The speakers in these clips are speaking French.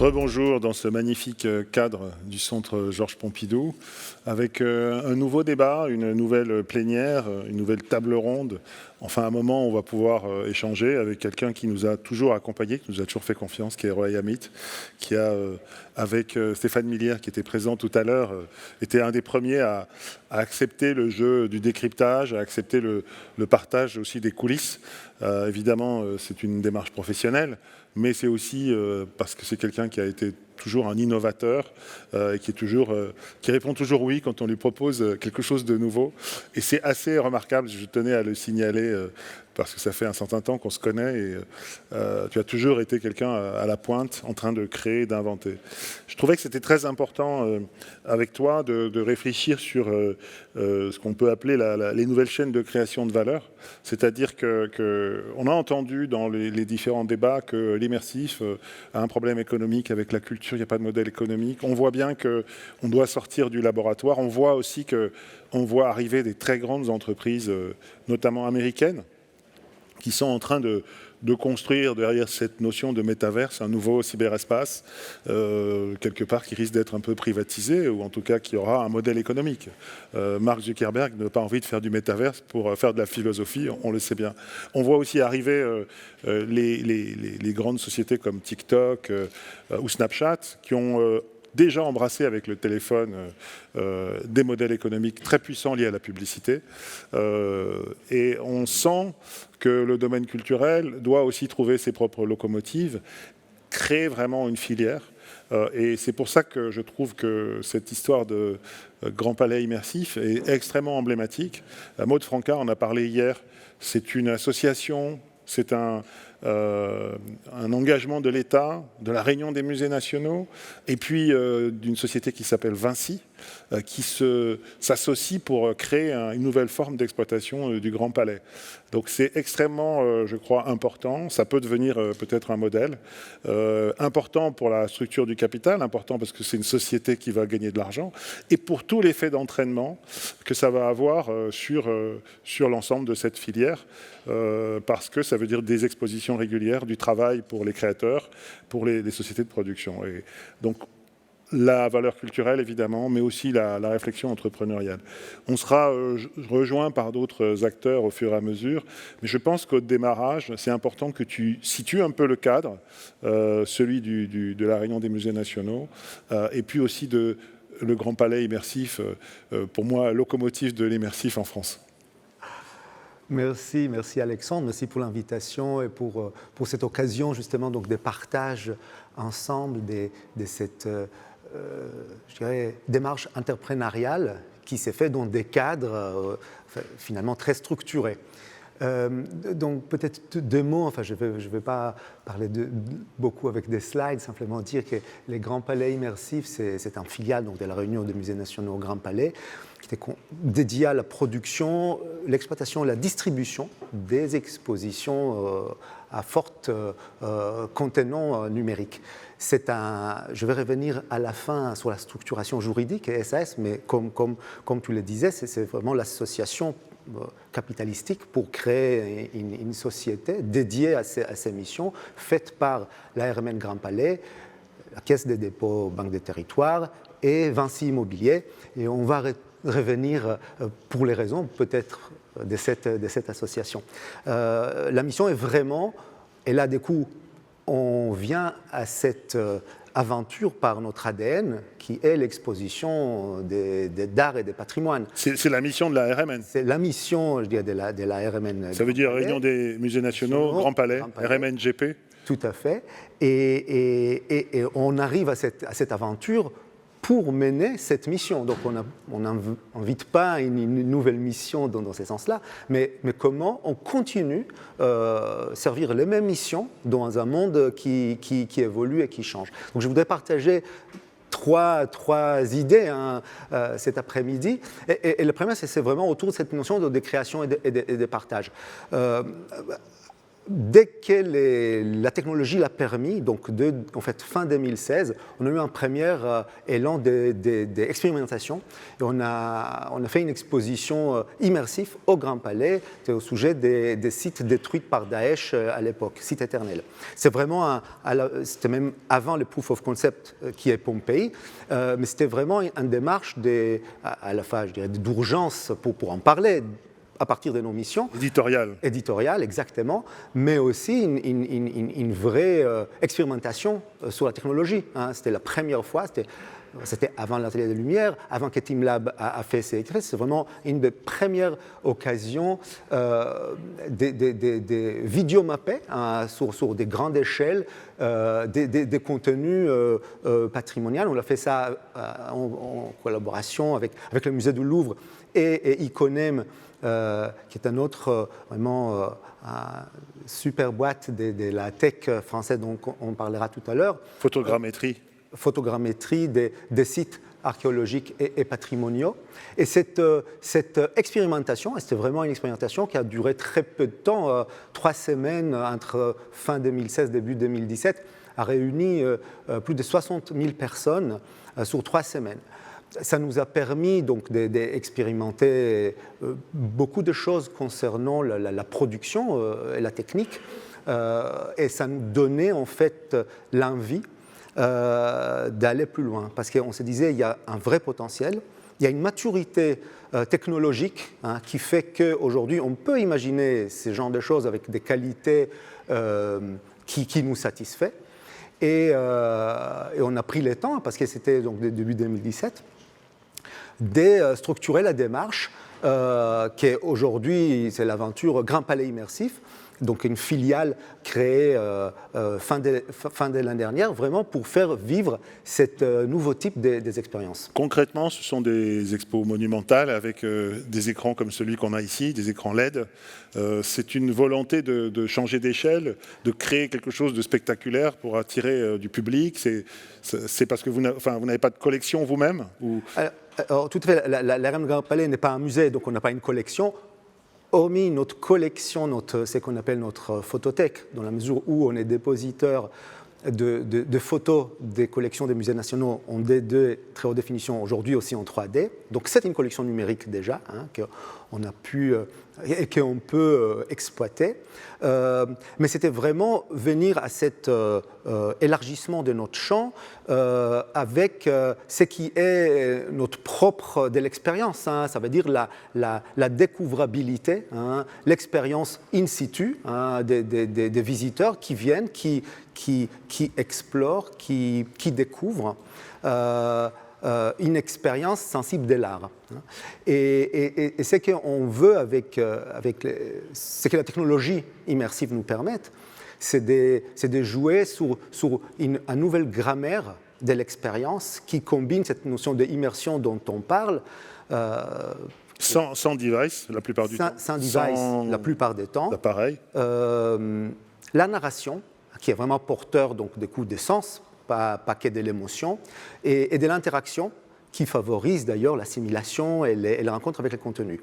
Rebonjour dans ce magnifique cadre du Centre Georges Pompidou, avec un nouveau débat, une nouvelle plénière, une nouvelle table ronde. Enfin, à un moment, on va pouvoir échanger avec quelqu'un qui nous a toujours accompagnés, qui nous a toujours fait confiance, qui est Roy Amit, qui a, avec Stéphane Millière, qui était présent tout à l'heure, été un des premiers à accepter le jeu du décryptage, à accepter le partage aussi des coulisses. Évidemment, c'est une démarche professionnelle, mais c'est aussi parce que c'est quelqu'un qui a été toujours un innovateur et qui répond toujours oui quand on lui propose quelque chose de nouveau. Et c'est assez remarquable, je tenais à le signaler parce que ça fait un certain temps qu'on se connaît et tu as toujours été quelqu'un à la pointe en train de créer, d'inventer. Je trouvais que c'était très important avec toi de réfléchir sur ce qu'on peut appeler les nouvelles chaînes de création de valeur. C'est-à-dire qu'on a entendu dans les différents débats que l'immersif a un problème économique avec la culture, il n'y a pas de modèle économique. On voit bien qu'on doit sortir du laboratoire. On voit aussi qu'on voit arriver des très grandes entreprises, notamment américaines, qui sont en train de construire derrière cette notion de métaverse un nouveau cyberespace, quelque part qui risque d'être un peu privatisé, ou en tout cas qui aura un modèle économique. Mark Zuckerberg n'a pas envie de faire du métaverse pour faire de la philosophie, on le sait bien. On voit aussi arriver les grandes sociétés comme TikTok ou Snapchat qui ont déjà embrassé avec le téléphone des modèles économiques très puissants liés à la publicité. Et on sent que le domaine culturel doit aussi trouver ses propres locomotives, créer vraiment une filière. Et c'est pour ça que je trouve que cette histoire de Grand Palais immersif est extrêmement emblématique. Maud Franca en a parlé hier. C'est une association, c'est un engagement de l'État, de la Réunion des musées nationaux, et puis d'une société qui s'appelle Vinci, qui s'associe pour créer une nouvelle forme d'exploitation du Grand Palais. Donc c'est extrêmement, je crois, important. Ça peut devenir peut-être un modèle. Important pour la structure du capital, important parce que c'est une société qui va gagner de l'argent, et pour tout l'effet d'entraînement que ça va avoir sur l'ensemble de cette filière, parce que ça veut dire des expositions régulières, du travail pour les créateurs, pour les sociétés de production. Et donc, la valeur culturelle, évidemment, mais aussi la réflexion entrepreneuriale. On sera rejoint par d'autres acteurs au fur et à mesure, mais je pense qu'au démarrage, c'est important que tu situes un peu le cadre, celui de la Réunion des musées nationaux, et puis aussi le Grand Palais immersif, pour moi, locomotive de l'immersif en France. Merci Alexandre, merci pour l'invitation et pour cette occasion justement donc, de partage ensemble de cette je dirais, démarche entrepreneuriale qui s'est faite dans des cadres finalement très structurés. Donc peut-être deux mots, enfin je vais pas parler beaucoup avec des slides, simplement dire que les Grands Palais immersifs, c'est un filiale donc, de la Réunion des musées nationaux au Grand Palais, qui était dédié à la production, l'exploitation et la distribution des expositions à forte contenant numérique. Je vais revenir à la fin sur la structuration juridique et SAS, mais comme tu le disais, c'est vraiment l'association capitalistique pour créer une société dédiée à ces missions, faite par l'ARMN Grand Palais, la Caisse des dépôts, Banque des territoires et Vinci Immobilier. Et on va revenir pour les raisons peut-être de cette association. La mission est vraiment, et là du coup, on vient à cette aventure par notre ADN, qui est l'exposition d'art et de patrimoine. C'est la mission de la RMN. C'est la mission, je dirais, de la RMN. Ça veut dire Réunion des musées nationaux, Grand Palais, RMN GP. Tout à fait. Et on arrive à cette aventure pour mener cette mission. Donc on n'invite pas une nouvelle mission dans ce sens-là, mais comment on continue servir les mêmes missions dans un monde qui évolue et qui change. Donc je voudrais partager trois idées cet après-midi. Et le premier, c'est vraiment autour de cette notion de création et de partage. dès que la technologie l'a permis, donc en fait fin 2016, on a eu un premier élan d'expérimentation et on a fait une exposition immersive au Grand Palais au sujet des sites détruits par Daesh à l'époque, sites éternels. C'est vraiment, c'était même avant le proof of concept qui est Pompéi, mais c'était vraiment une démarche à la fois, je dirais, d'urgence pour en parler, à partir de nos missions. Éditoriale, exactement, mais aussi une vraie expérimentation sur la technologie. Hein. C'était la première fois, c'était avant l'Atelier des Lumières, avant que TeamLab a fait ses écrits. C'est vraiment une des premières occasions des vidéomappés hein, sur des grandes échelles, des contenus patrimoniaux. On a fait ça en collaboration avec le Musée du Louvre et Iconem, qui est un autre vraiment super boîte de la tech française dont on parlera tout à l'heure. Photogrammétrie des sites archéologiques et patrimoniaux. Et cette expérimentation, c'était vraiment une expérimentation qui a duré très peu de temps, 3 semaines entre fin 2016 début 2017, a réuni plus de 60 000 personnes sur 3 semaines. Ça nous a permis donc d'expérimenter beaucoup de choses concernant la production et la technique, et ça nous donnait en fait l'envie d'aller plus loin, parce qu'on se disait il y a un vrai potentiel, il y a une maturité technologique hein, qui fait qu'aujourd'hui on peut imaginer ce genre de choses avec des qualités qui nous satisfait, et on a pris le temps, parce que c'était donc début 2017, de structurer la démarche qui est aujourd'hui, c'est l'aventure Grand Palais Immersif, donc une filiale créée fin de l'année dernière, vraiment pour faire vivre ce nouveau type des expériences. Concrètement, ce sont des expos monumentales avec des écrans comme celui qu'on a ici, des écrans LED. C'est une volonté de changer d'échelle, de créer quelque chose de spectaculaire pour attirer du public. C'est parce que vous n'avez pas de collection vous-même ou... Alors, tout à fait, la Grand Palais n'est pas un musée, donc on n'a pas une collection. Hormis notre collection, ce qu'on appelle notre photothèque, dans la mesure où on est dépositeur de photos des collections des musées nationaux en D2 très haute définition, aujourd'hui aussi en 3D. Donc c'est une collection numérique déjà, hein, qu'on a pu et qu'on peut exploiter. Mais c'était vraiment venir à cet élargissement de notre champ avec ce qui est notre propre de l'expérience. Hein, ça veut dire la découvrabilité, hein, l'expérience in situ hein, des visiteurs qui viennent, qui explorent, qui découvrent une expérience sensible de l'art. Et ce qu'on veut avec ce que la technologie immersive nous permette, c'est de jouer sur une nouvelle grammaire de l'expérience qui combine cette notion d'immersion dont on parle. Sans device, la plupart du temps. Sans device, la plupart du temps. L'appareil. La narration, qui est vraiment porteur donc, des coups de sens, pas que de l'émotion, et de l'interaction, qui favorise d'ailleurs l'assimilation et les rencontres avec le contenu.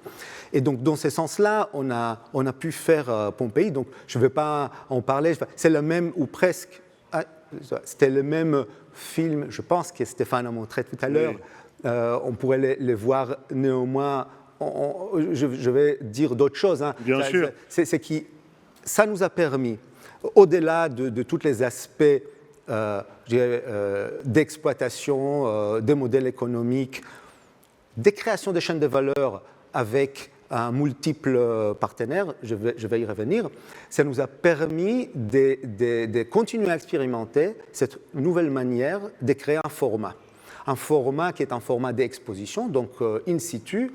Et donc, dans ce sens-là, on a pu faire Pompéi. Donc, je ne vais pas en parler. C'est le même, ou presque, c'était le même film, je pense, que Stéphane a montré tout à l'heure. Oui. On pourrait les voir néanmoins. Je vais dire d'autres choses. Hein. Bien sûr. Ça nous a permis, au-delà de tous les aspects d'exploitation, des modèles économiques, des créations de chaînes de valeur avec un multiple partenaires, je vais y revenir, ça nous a permis de continuer à expérimenter cette nouvelle manière de créer un format qui est un format d'exposition, donc in situ,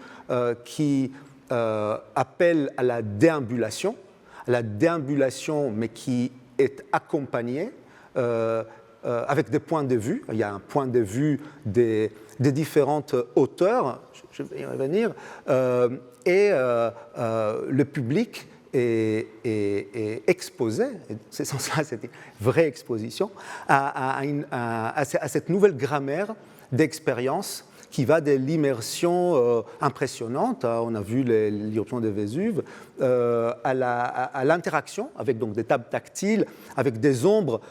qui appelle à la déambulation, mais qui est accompagnée avec des points de vue. Il y a un point de vue des différentes hauteurs, je vais y revenir, et le public est exposé, c'est sans ça, c'est une vraie exposition, à cette nouvelle grammaire d'expérience qui va de l'immersion impressionnante, hein, on a vu l'éruption de Vésuve, à l'interaction avec donc, des tables tactiles, avec des ombres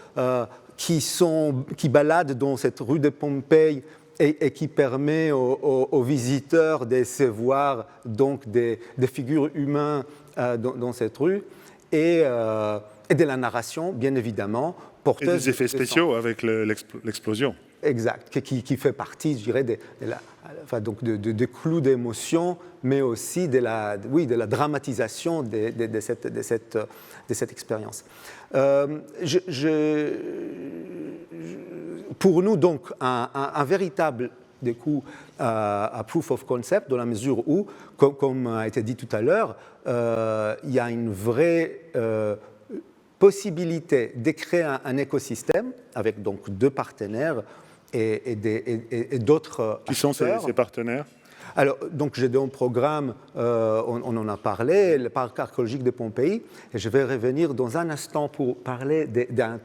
qui baladent dans cette rue de Pompéi et qui permet aux visiteurs de se voir donc, des figures humaines dans cette rue, et de la narration, bien évidemment, porteuse. Et des effets spéciaux avec l'explosion. Exact, qui fait partie, je dirais, des clous d'émotion, mais aussi de la dramatisation de cette expérience. Pour nous, donc, un véritable du coup, à proof of concept, dans la mesure où, comme a été dit tout à l'heure, il y a une vraie possibilité de créer un écosystème avec donc 2 partenaires et d'autres Qui sont ces partenaires ? Alors, donc, j'ai dans le programme, on en a parlé, le parc archéologique de Pompéi, et je vais revenir dans un instant pour parler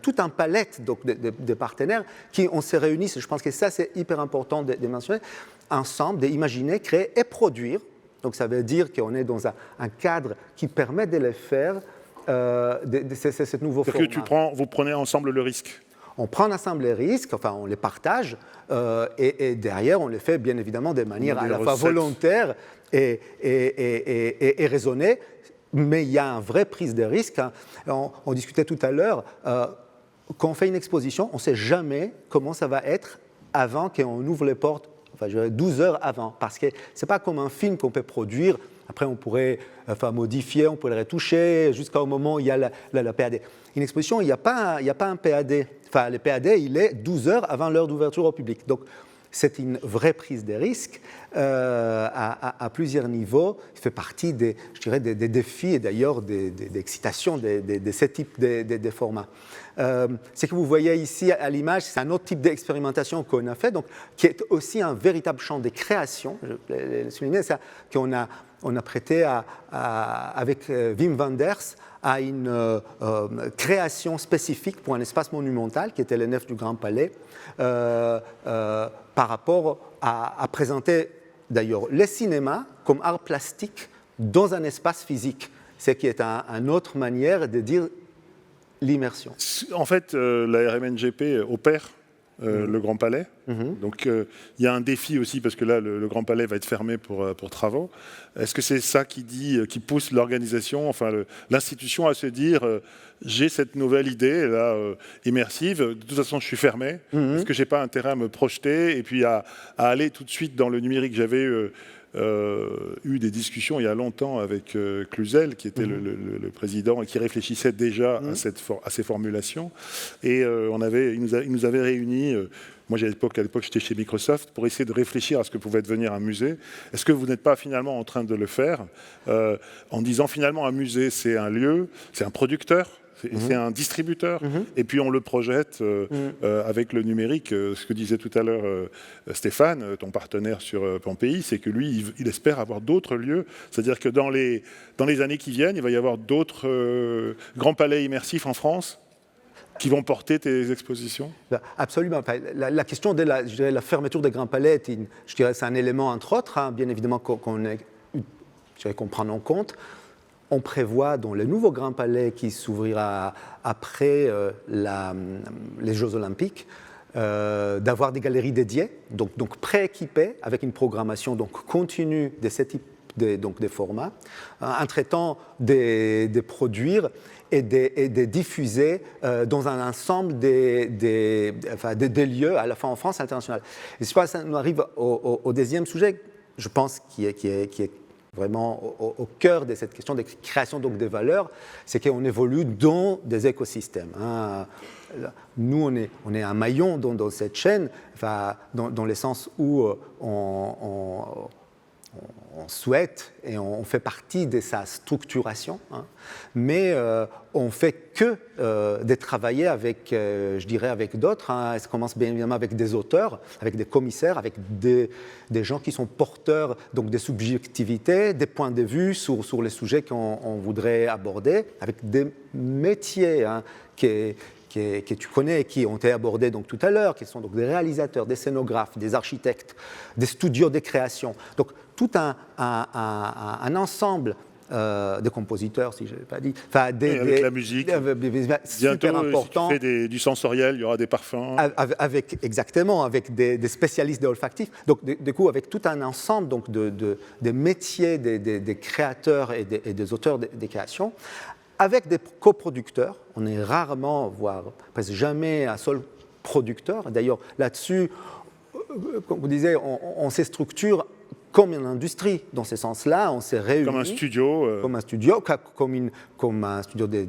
tout un palette donc, de partenaires qui on se réunissent. Je pense que ça, c'est hyper important de mentionner, ensemble, d'imaginer, créer et produire. Donc, ça veut dire qu'on est dans un cadre qui permet de les faire, de ce nouveau format. C'est-à-dire que vous prenez ensemble le risque. On prend ensemble les risques, enfin on les partage, et derrière on les fait bien évidemment de manière à la fois volontaire et raisonnée, mais il y a une vraie prise de risque. Hein. On discutait tout à l'heure, quand on fait une exposition, on ne sait jamais comment ça va être avant qu'on ouvre les portes, enfin je dirais 12 heures avant, parce que ce n'est pas comme un film qu'on peut produire. Après, on pourrait modifier, on pourrait le retoucher jusqu'au moment où il y a la PAD. Une exposition, il n'y a pas un PAD. Enfin, le PAD, il est 12 heures avant l'heure d'ouverture au public. Donc, c'est une vraie prise de risque à plusieurs niveaux. Il fait partie des défis et d'ailleurs des excitations de ce type de formats. Ce que vous voyez ici à l'image, c'est un autre type d'expérimentation qu'on a fait, donc, qui est aussi un véritable champ de création. Je l'ai souligné, ça, qu'on a prêté avec Wim Wenders à une création spécifique pour un espace monumental qui était le nef du Grand Palais, par rapport à présenter d'ailleurs le cinéma comme art plastique dans un espace physique, ce qui est une autre manière de dire l'immersion. En fait, la RMNGP opère le Grand Palais. Donc, il y a un défi aussi, parce que là, le Grand Palais va être fermé pour travaux. Est-ce que c'est ça qui pousse l'organisation, enfin l'institution à se dire j'ai cette nouvelle idée là, immersive, de toute façon, je suis fermé. Est-ce que je n'ai pas intérêt à me projeter et puis à aller tout de suite dans le numérique? J'avais eu des discussions il y a longtemps avec Cluzel, qui était le président et qui réfléchissait déjà à ces formulations. Et il nous avait réunis, moi à l'époque j'étais chez Microsoft, pour essayer de réfléchir à ce que pouvait devenir un musée. Est-ce que vous n'êtes pas finalement en train de le faire en disant finalement un musée c'est un lieu, c'est un producteur, c'est un distributeur, et puis on le projette avec le numérique. Ce que disait tout à l'heure Stéphane, ton partenaire sur Pompéi, c'est que lui, il espère avoir d'autres lieux. C'est-à-dire que dans les années qui viennent, il va y avoir d'autres grands palais immersifs en France qui vont porter tes expositions? Absolument. Enfin, la question de la fermeture des grands palais, c'est un élément entre autres, hein, bien évidemment qu'on prend en compte. On prévoit dans le nouveau Grand Palais qui s'ouvrira après les Jeux Olympiques d'avoir des galeries dédiées, donc prééquipées avec une programmation donc continue de ce type de formats, en traitant de produire et de diffuser dans un ensemble des lieux, à la fois en France et à l'international. Et je pense que ça nous arrive au deuxième sujet, je pense, qui est vraiment au cœur de cette question de création donc, des valeurs, c'est qu'on évolue dans des écosystèmes. Hein. Nous, on est un maillon dans cette chaîne, enfin, dans le sens où on souhaite et on fait partie de sa structuration, hein, mais on ne fait que de travailler avec, je dirais, avec d'autres. Hein. Ça commence bien évidemment avec des auteurs, avec des commissaires, avec des gens qui sont porteurs donc, des subjectivités, des points de vue sur les sujets qu'on voudrait aborder, avec des métiers hein, qui que tu connais et qui ont été abordés donc, tout à l'heure, qui sont donc des réalisateurs, des scénographes, des architectes, des studios de création. Donc tout un ensemble de compositeurs, si je ne l'ai pas dit. Enfin, avec la musique. Super important. Si tu fais du sensoriel, il y aura des parfums. Exactement, avec des spécialistes de olfactifs. Donc, du coup, avec tout un ensemble donc, des métiers des créateurs et des auteurs des créations, avec des coproducteurs. On est rarement, voire presque jamais un seul producteur. D'ailleurs, là-dessus, comme vous disiez, on se structure comme une industrie. Dans ce sens-là, on s'est réunis. Comme un studio. Comme un studio, comme un studio de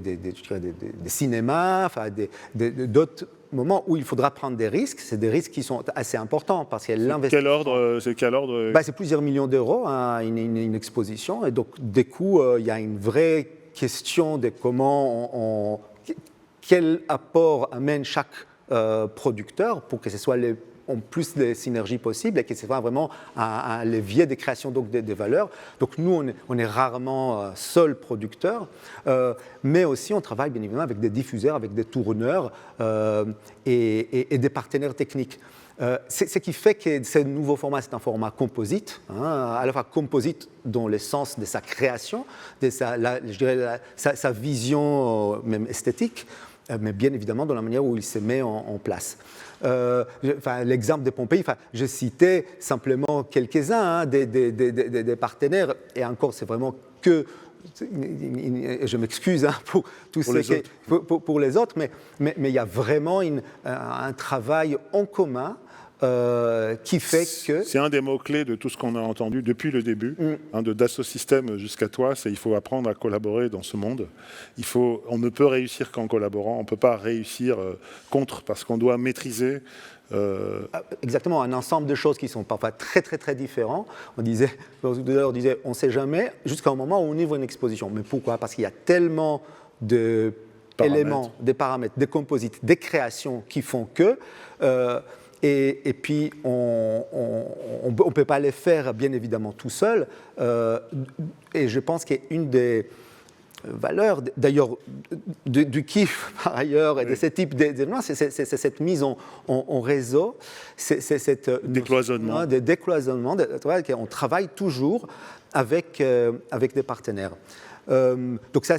cinéma, enfin, d'autres moments où il faudra prendre des risques. C'est des risques qui sont assez importants parce qu'il y a l'investissement. C'est quel ordre C'est plusieurs millions d'euros, hein, une exposition. Et donc, du coup, il y a une vraie question de comment quel apport amène chaque producteur pour que ce soit en plus de synergies possibles et que ce soit vraiment un levier de création donc, des valeurs. Donc nous, on est rarement seul producteur, mais aussi on travaille bien évidemment avec des diffuseurs, avec des tourneurs et des partenaires techniques. Ce qui fait que ce nouveau format, c'est un format composite, hein, à la fois composite dans le sens de sa création, de sa vision même esthétique, mais bien évidemment dans la manière où il se met en place. L'exemple de Pompéi, je citais simplement quelques-uns des partenaires, et encore c'est vraiment que, je m'excuse pour tous pour les autres, mais il y a vraiment un travail en commun qui fait que... C'est un des mots-clés de tout ce qu'on a entendu depuis le début, de Dassault Systèmes jusqu'à toi, c'est il faut apprendre à collaborer dans ce monde. On ne peut réussir qu'en collaborant, on ne peut pas réussir contre, parce qu'on doit maîtriser... Exactement, un ensemble de choses qui sont parfois très très très différents. On disait, on ne sait jamais, jusqu'à un moment où on ouvre une exposition. Mais pourquoi? Parce qu'il y a tellement d'éléments, des paramètres, des composites, des créations qui font que... Et puis, on ne peut pas les faire, bien évidemment, tout seul. Et je pense qu'une des valeurs, d'ailleurs, du kiff, par ailleurs, et de ce type d'événements, c'est cette mise en réseau, c'est cette décloisonnement. On travaille toujours avec des partenaires. Donc ça,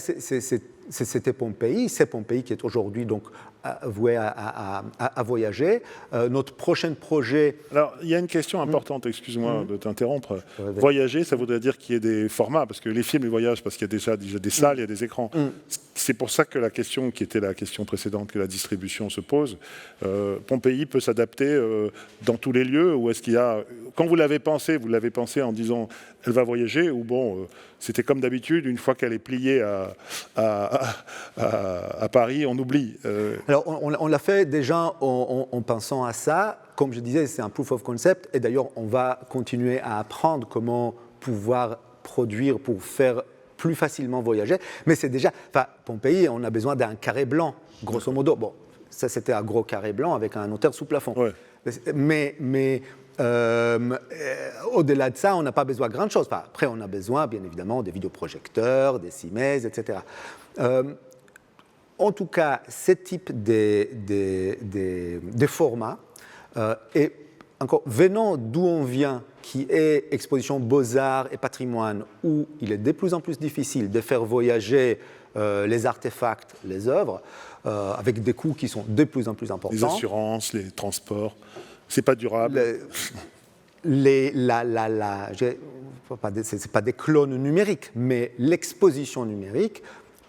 c'était Pompéi. C'est Pompéi qui est aujourd'hui donc voué à voyager. Notre prochain projet... Alors, il y a une question importante, excuse-moi de t'interrompre. Voyager, ça voudrait dire qu'il y ait des formats, parce que les films, ils voyagent, parce qu'il y a déjà des salles, il y a des écrans. C'est pour ça que la question, qui était la question précédente, que la distribution se pose, Pompéi peut s'adapter dans tous les lieux, ou est-ce qu'il y a... Quand vous l'avez pensé en disant, elle va voyager, ou bon, c'était comme d'habitude, une fois qu'elle est pliée à Paris, on oublie. Alors, on l'a fait déjà en pensant à ça. Comme je disais, c'est un proof of concept. Et d'ailleurs, on va continuer à apprendre comment pouvoir produire pour faire plus facilement voyager. Mais c'est déjà... Pompéi, on a besoin d'un carré blanc, grosso modo. Bon, ça, c'était un gros carré blanc avec un hauteur sous plafond. Ouais. Mais au-delà de ça, on n'a pas besoin de grand chose. Après, on a besoin, bien évidemment, des vidéoprojecteurs, des cimaises, etc. En tout cas, ce type de format, et encore venant d'où on vient, qui est exposition beaux-arts et patrimoine, où il est de plus en plus difficile de faire voyager les artefacts, les œuvres, avec des coûts qui sont de plus en plus importants. Les assurances, les transports, c'est pas durable. Ce n'est pas des clones numériques, mais l'exposition numérique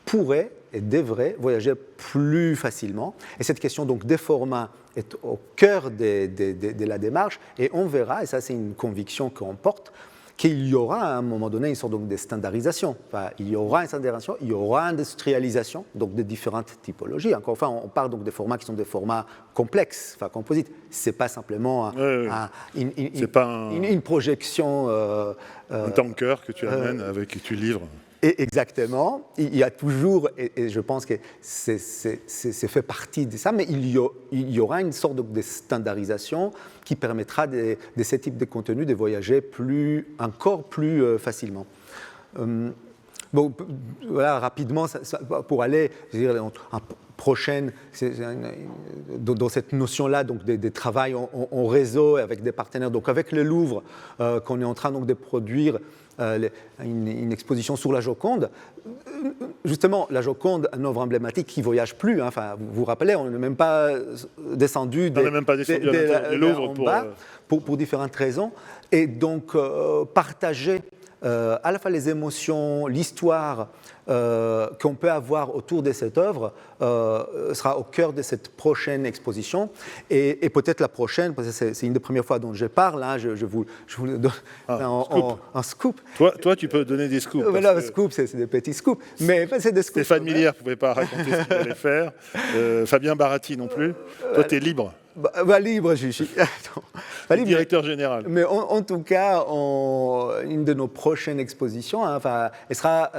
pourrait et devrait voyager plus facilement. Et cette question donc des formats est au cœur de la démarche. Et on verra, et ça c'est une conviction qu'on porte, qu'il y aura à un moment donné une sorte donc, de standardisation. Il y aura une standardisation, il y aura une industrialisation donc de différentes typologies. Encore une fois, on parle donc des formats qui sont des formats complexes, composites. Ce n'est pas simplement une projection... un tanker que tu amènes avec et tu livres. Et exactement, il y a toujours, et je pense que c'est fait partie de ça, mais il y aura une sorte de standardisation qui permettra de ce type de contenu de voyager encore plus facilement. Bon, voilà, rapidement, pour aller, je veux dire, en prochaine, dans cette notion-là, donc des travails en réseau avec des partenaires, donc avec le Louvre, qu'on est en train donc de produire une exposition sur la Joconde. Justement, la Joconde, un œuvre emblématique qui ne voyage plus. Hein. Enfin, vous vous rappelez, on n'est même pas descendu du Louvre pour différentes raisons. Et donc, partager à la fois les émotions, l'histoire qu'on peut avoir autour de cette œuvre sera au cœur de cette prochaine exposition. Et peut-être la prochaine, parce que c'est une des premières fois dont je parle, hein, je vous le donne en scoop. Toi, tu peux donner des scoops. Voilà, scoop, c'est des petits scoops. Mais c'est des scoops. Stéphane Millière ne pouvait pas raconter ce qu'il allait faire. Fabien Baratti non plus. Toi, tu es libre. Libre, je suis. Directeur général. Mais en tout cas, une de nos prochaines expositions, hein, elle sera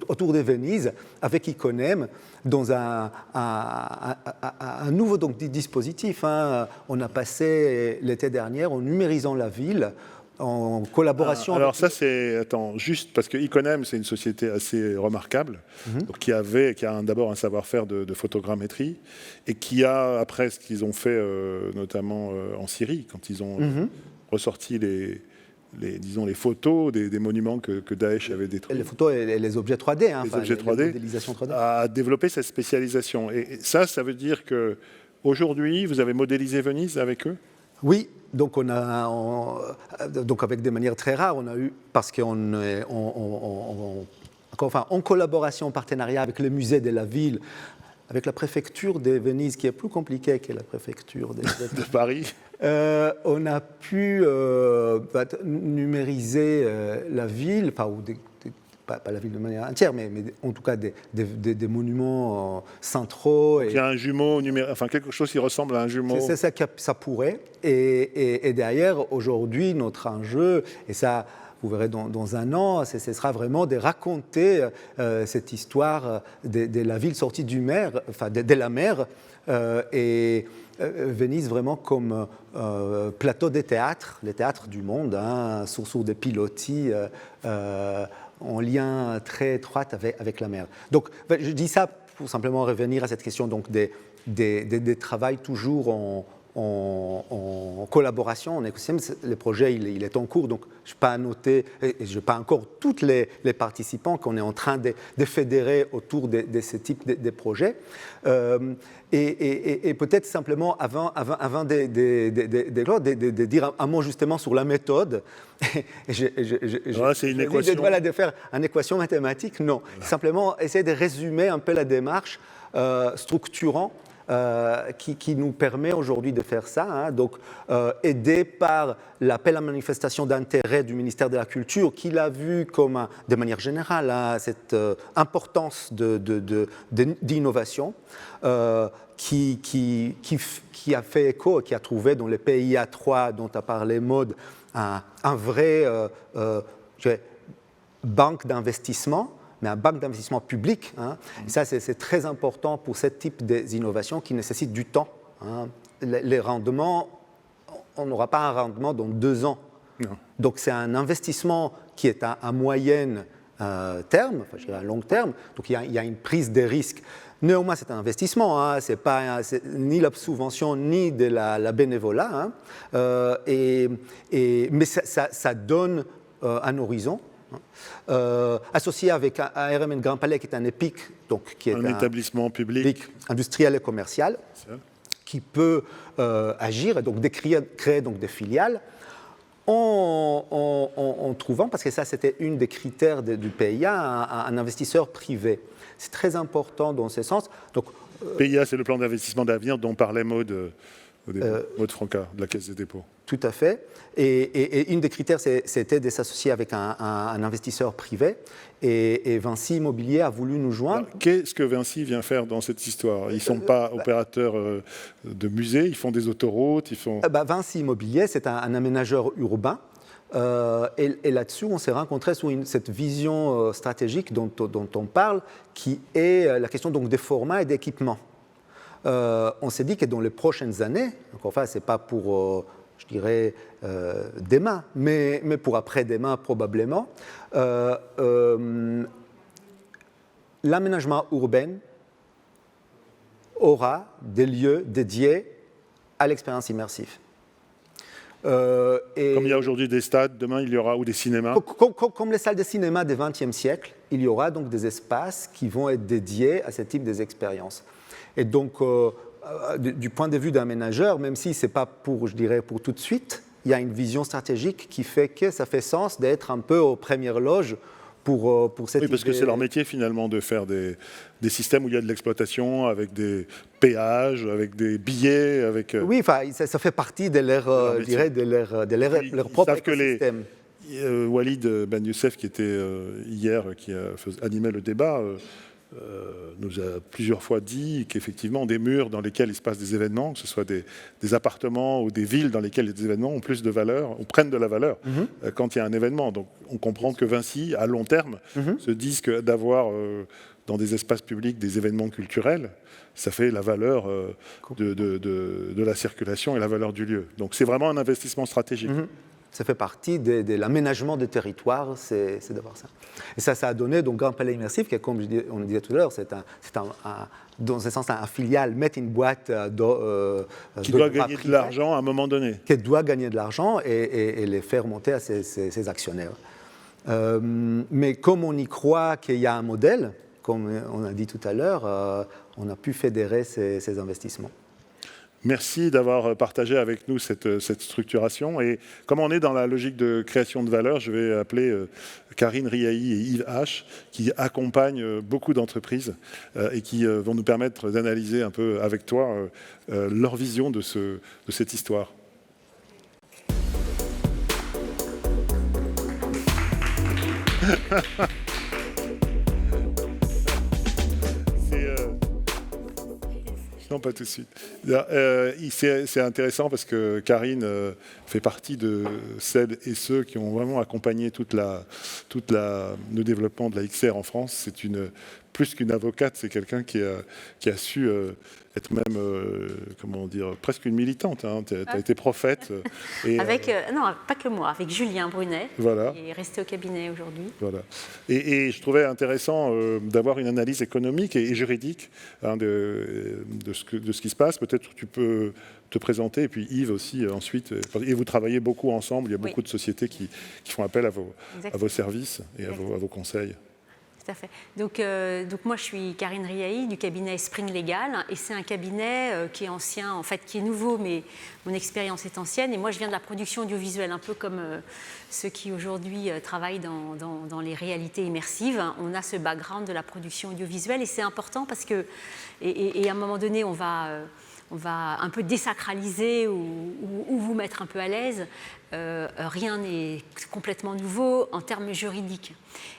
autour de Venise, avec Iconem, dans un nouveau donc, dispositif. Hein. On a passé l'été dernier en numérisant la ville, en collaboration alors ça, c'est... Attends, juste parce que Iconem, c'est une société assez remarquable, donc qui a d'abord un savoir-faire de photogrammétrie, et qui a, après ce qu'ils ont fait, notamment en Syrie, quand ils ont ressorti les photos des monuments que Daesh avait détruits. Les photos et les objets 3D, hein, les objets 3D, modélisation 3D. A développé cette spécialisation. Et ça veut dire qu'aujourd'hui, vous avez modélisé Venise avec eux ? Oui, donc donc avec des manières très rares, on a eu, parce qu'on est en collaboration, en partenariat avec le musée de la ville, avec la préfecture de Venise, qui est plus compliquée que la préfecture de Paris. On a pu numériser la ville, pas la ville de manière entière, mais en tout cas des monuments centraux. Il y a un jumeau numérique, enfin quelque chose qui ressemble à un jumeau. C'est ça que ça pourrait. Et derrière, aujourd'hui, notre enjeu, et ça, vous verrez dans un an, ce sera vraiment de raconter cette histoire de la ville sortie de la mer, et Venise vraiment comme plateau des théâtres, les théâtres du monde, hein, sur des pilotis en lien très étroit avec la mer. Donc, je dis ça pour simplement revenir à cette question donc, des travails toujours en collaboration, en écosystème. Le projet, il est en cours, donc je n'ai pas noté, et je n'ai pas encore tous les participants qu'on est en train de fédérer autour de ce type de projets. Et peut-être simplement, avant de dire un mot justement sur la méthode, c'est une équation. De faire une équation mathématique, non. Simplement essayer de résumer un peu la démarche structurant qui nous permet aujourd'hui de faire ça, hein, donc aidé par l'appel à manifestation d'intérêt du ministère de la Culture, qui l'a vu comme, de manière générale, hein, cette importance d'innovation, qui a fait écho, qui a trouvé dans les PIA 3 dont a parlé Maud, un vrai banque d'investissement, mais un banque d'investissement public. Hein. Et ça, c'est très important pour ce type d'innovation qui nécessite du temps. Hein. Les rendements, on n'aura pas un rendement dans 2 ans. Non. Donc, c'est un investissement qui est à moyen terme, enfin, je dirais à long terme. Donc, il y a une prise de risque. Néanmoins, c'est un investissement. Hein. C'est pas ni la subvention ni de la bénévolat. Hein. Mais ça donne un horizon. Associé avec ARMN Grand Palais, qui est un EPIC, donc qui est un établissement public industriel et commercial, qui peut agir et donc créer donc des filiales en trouvant, parce que ça c'était une des critères du PIA, un investisseur privé. C'est très important dans ce sens. Donc, PIA, c'est le plan d'investissement d'avenir dont parlait Maud Franca, de la Caisse des dépôts. Tout à fait. Et une des critères, c'était de s'associer avec un investisseur privé. Et Vinci Immobilier a voulu nous joindre. Alors, qu'est-ce que Vinci vient faire dans cette histoire ? Ils ne sont pas opérateurs de musées, ils font des autoroutes, ils font... Vinci Immobilier, c'est un aménageur urbain. Et là-dessus, on s'est rencontrés sur cette vision stratégique dont on parle, qui est la question donc, des formats et d'équipements. On s'est dit que dans les prochaines années, enfin, ce n'est pas pour, je dirais, demain, mais pour après-demain probablement, l'aménagement urbain aura des lieux dédiés à l'expérience immersive. Comme il y a aujourd'hui des stades, demain il y aura ou des cinémas. Comme les salles de cinéma du XXe siècle, il y aura donc des espaces qui vont être dédiés à ce type d'expériences. Et donc, du point de vue d'un ménageur, même si ce n'est pas pour, je dirais, pour tout de suite, il y a une vision stratégique qui fait que ça fait sens d'être un peu aux premières loges pour cette Oui, parce que c'est leur métier finalement de faire des systèmes où il y a de l'exploitation, avec des péages, avec des billets, avec... Oui, enfin, ça fait partie de leur, je dirais, de leur propre écosystème. Walid Ben Youssef, qui était hier, qui animait le débat, nous a plusieurs fois dit qu'effectivement des murs dans lesquels il se passe des événements, que ce soit des appartements ou des villes dans lesquelles il y a des événements, ont plus de valeur, ou prennent de la valeur quand il y a un événement. Donc on comprend que Vinci, à long terme, se dise que d'avoir dans des espaces publics des événements culturels, ça fait la valeur de la circulation et la valeur du lieu. Donc c'est vraiment un investissement stratégique. Ça fait partie de l'aménagement des territoires, c'est d'avoir ça. Et ça a donné donc Grand Palais Immersif, qui est, comme on le disait tout à l'heure, c'est dans un sens un filiale, mettre une boîte qui doit gagner de l'argent à un moment donné. Qui doit gagner de l'argent et les faire monter à ses actionnaires. Mais comme on y croit qu'il y a un modèle, comme on a dit tout à l'heure, on a pu fédérer ces investissements. Merci d'avoir partagé avec nous cette structuration. Et comme on est dans la logique de création de valeur, je vais appeler Karine Riahi et Yves H, qui accompagnent beaucoup d'entreprises et qui vont nous permettre d'analyser un peu avec toi leur vision de cette histoire. Non, pas tout de suite. C'est intéressant parce que Karine fait partie de celles et ceux qui ont vraiment accompagné tout le développement de la XR en France. C'est plus qu'une avocate, c'est quelqu'un qui a su être même, comment dire, presque une militante. Hein. Tu as été prophète. Avec, non, pas que moi, avec Julien Brunet, voilà. qui est resté au cabinet aujourd'hui. Voilà. Et je trouvais intéressant d'avoir une analyse économique et juridique hein, de ce qui se passe. Peut-être que tu peux te présenter, et puis Yves aussi ensuite. Et vous travaillez beaucoup ensemble, il y a beaucoup de sociétés qui font appel à vos services et à vos conseils. Tout à fait. Donc moi, je suis Karine Riahi du cabinet Spring Legal, et c'est un cabinet qui est ancien, en fait, qui est nouveau, mais mon expérience est ancienne. Et moi, je viens de la production audiovisuelle, un peu comme ceux qui aujourd'hui travaillent dans les réalités immersives. On a ce background de la production audiovisuelle, et c'est important parce que, et à un moment donné, on va un peu désacraliser ou vous mettre un peu à l'aise. Rien n'est complètement nouveau en termes juridiques.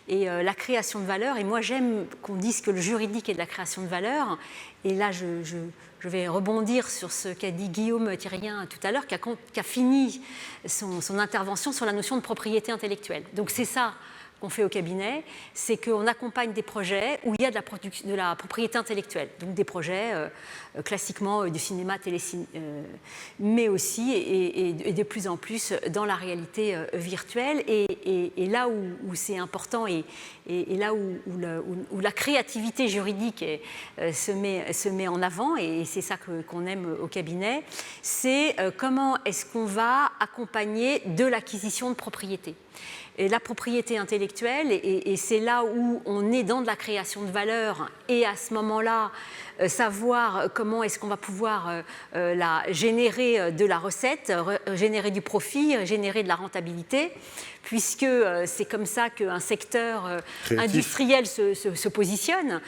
Et la création de valeur, et moi j'aime qu'on dise que le juridique est de la création de valeur, et là je vais rebondir sur ce qu'a dit Guillaume Thirien tout à l'heure, qui a fini son intervention sur la notion de propriété intellectuelle. Donc c'est ça qu'on fait au cabinet, c'est qu'on accompagne des projets où il y a de la propriété intellectuelle, donc des projets classiquement du cinéma, mais aussi et de plus en plus dans la réalité virtuelle, et là où c'est important et là où la créativité juridique se met en avant, et c'est ça qu'on aime au cabinet, c'est comment est-ce qu'on va accompagner de l'acquisition de propriété. Et la propriété intellectuelle, et c'est là où on est dans de la création de valeur, et à ce moment-là, savoir comment est-ce qu'on va pouvoir générer de la recette, générer du profit, générer de la rentabilité, puisque c'est comme ça qu'un secteur industriel se positionne.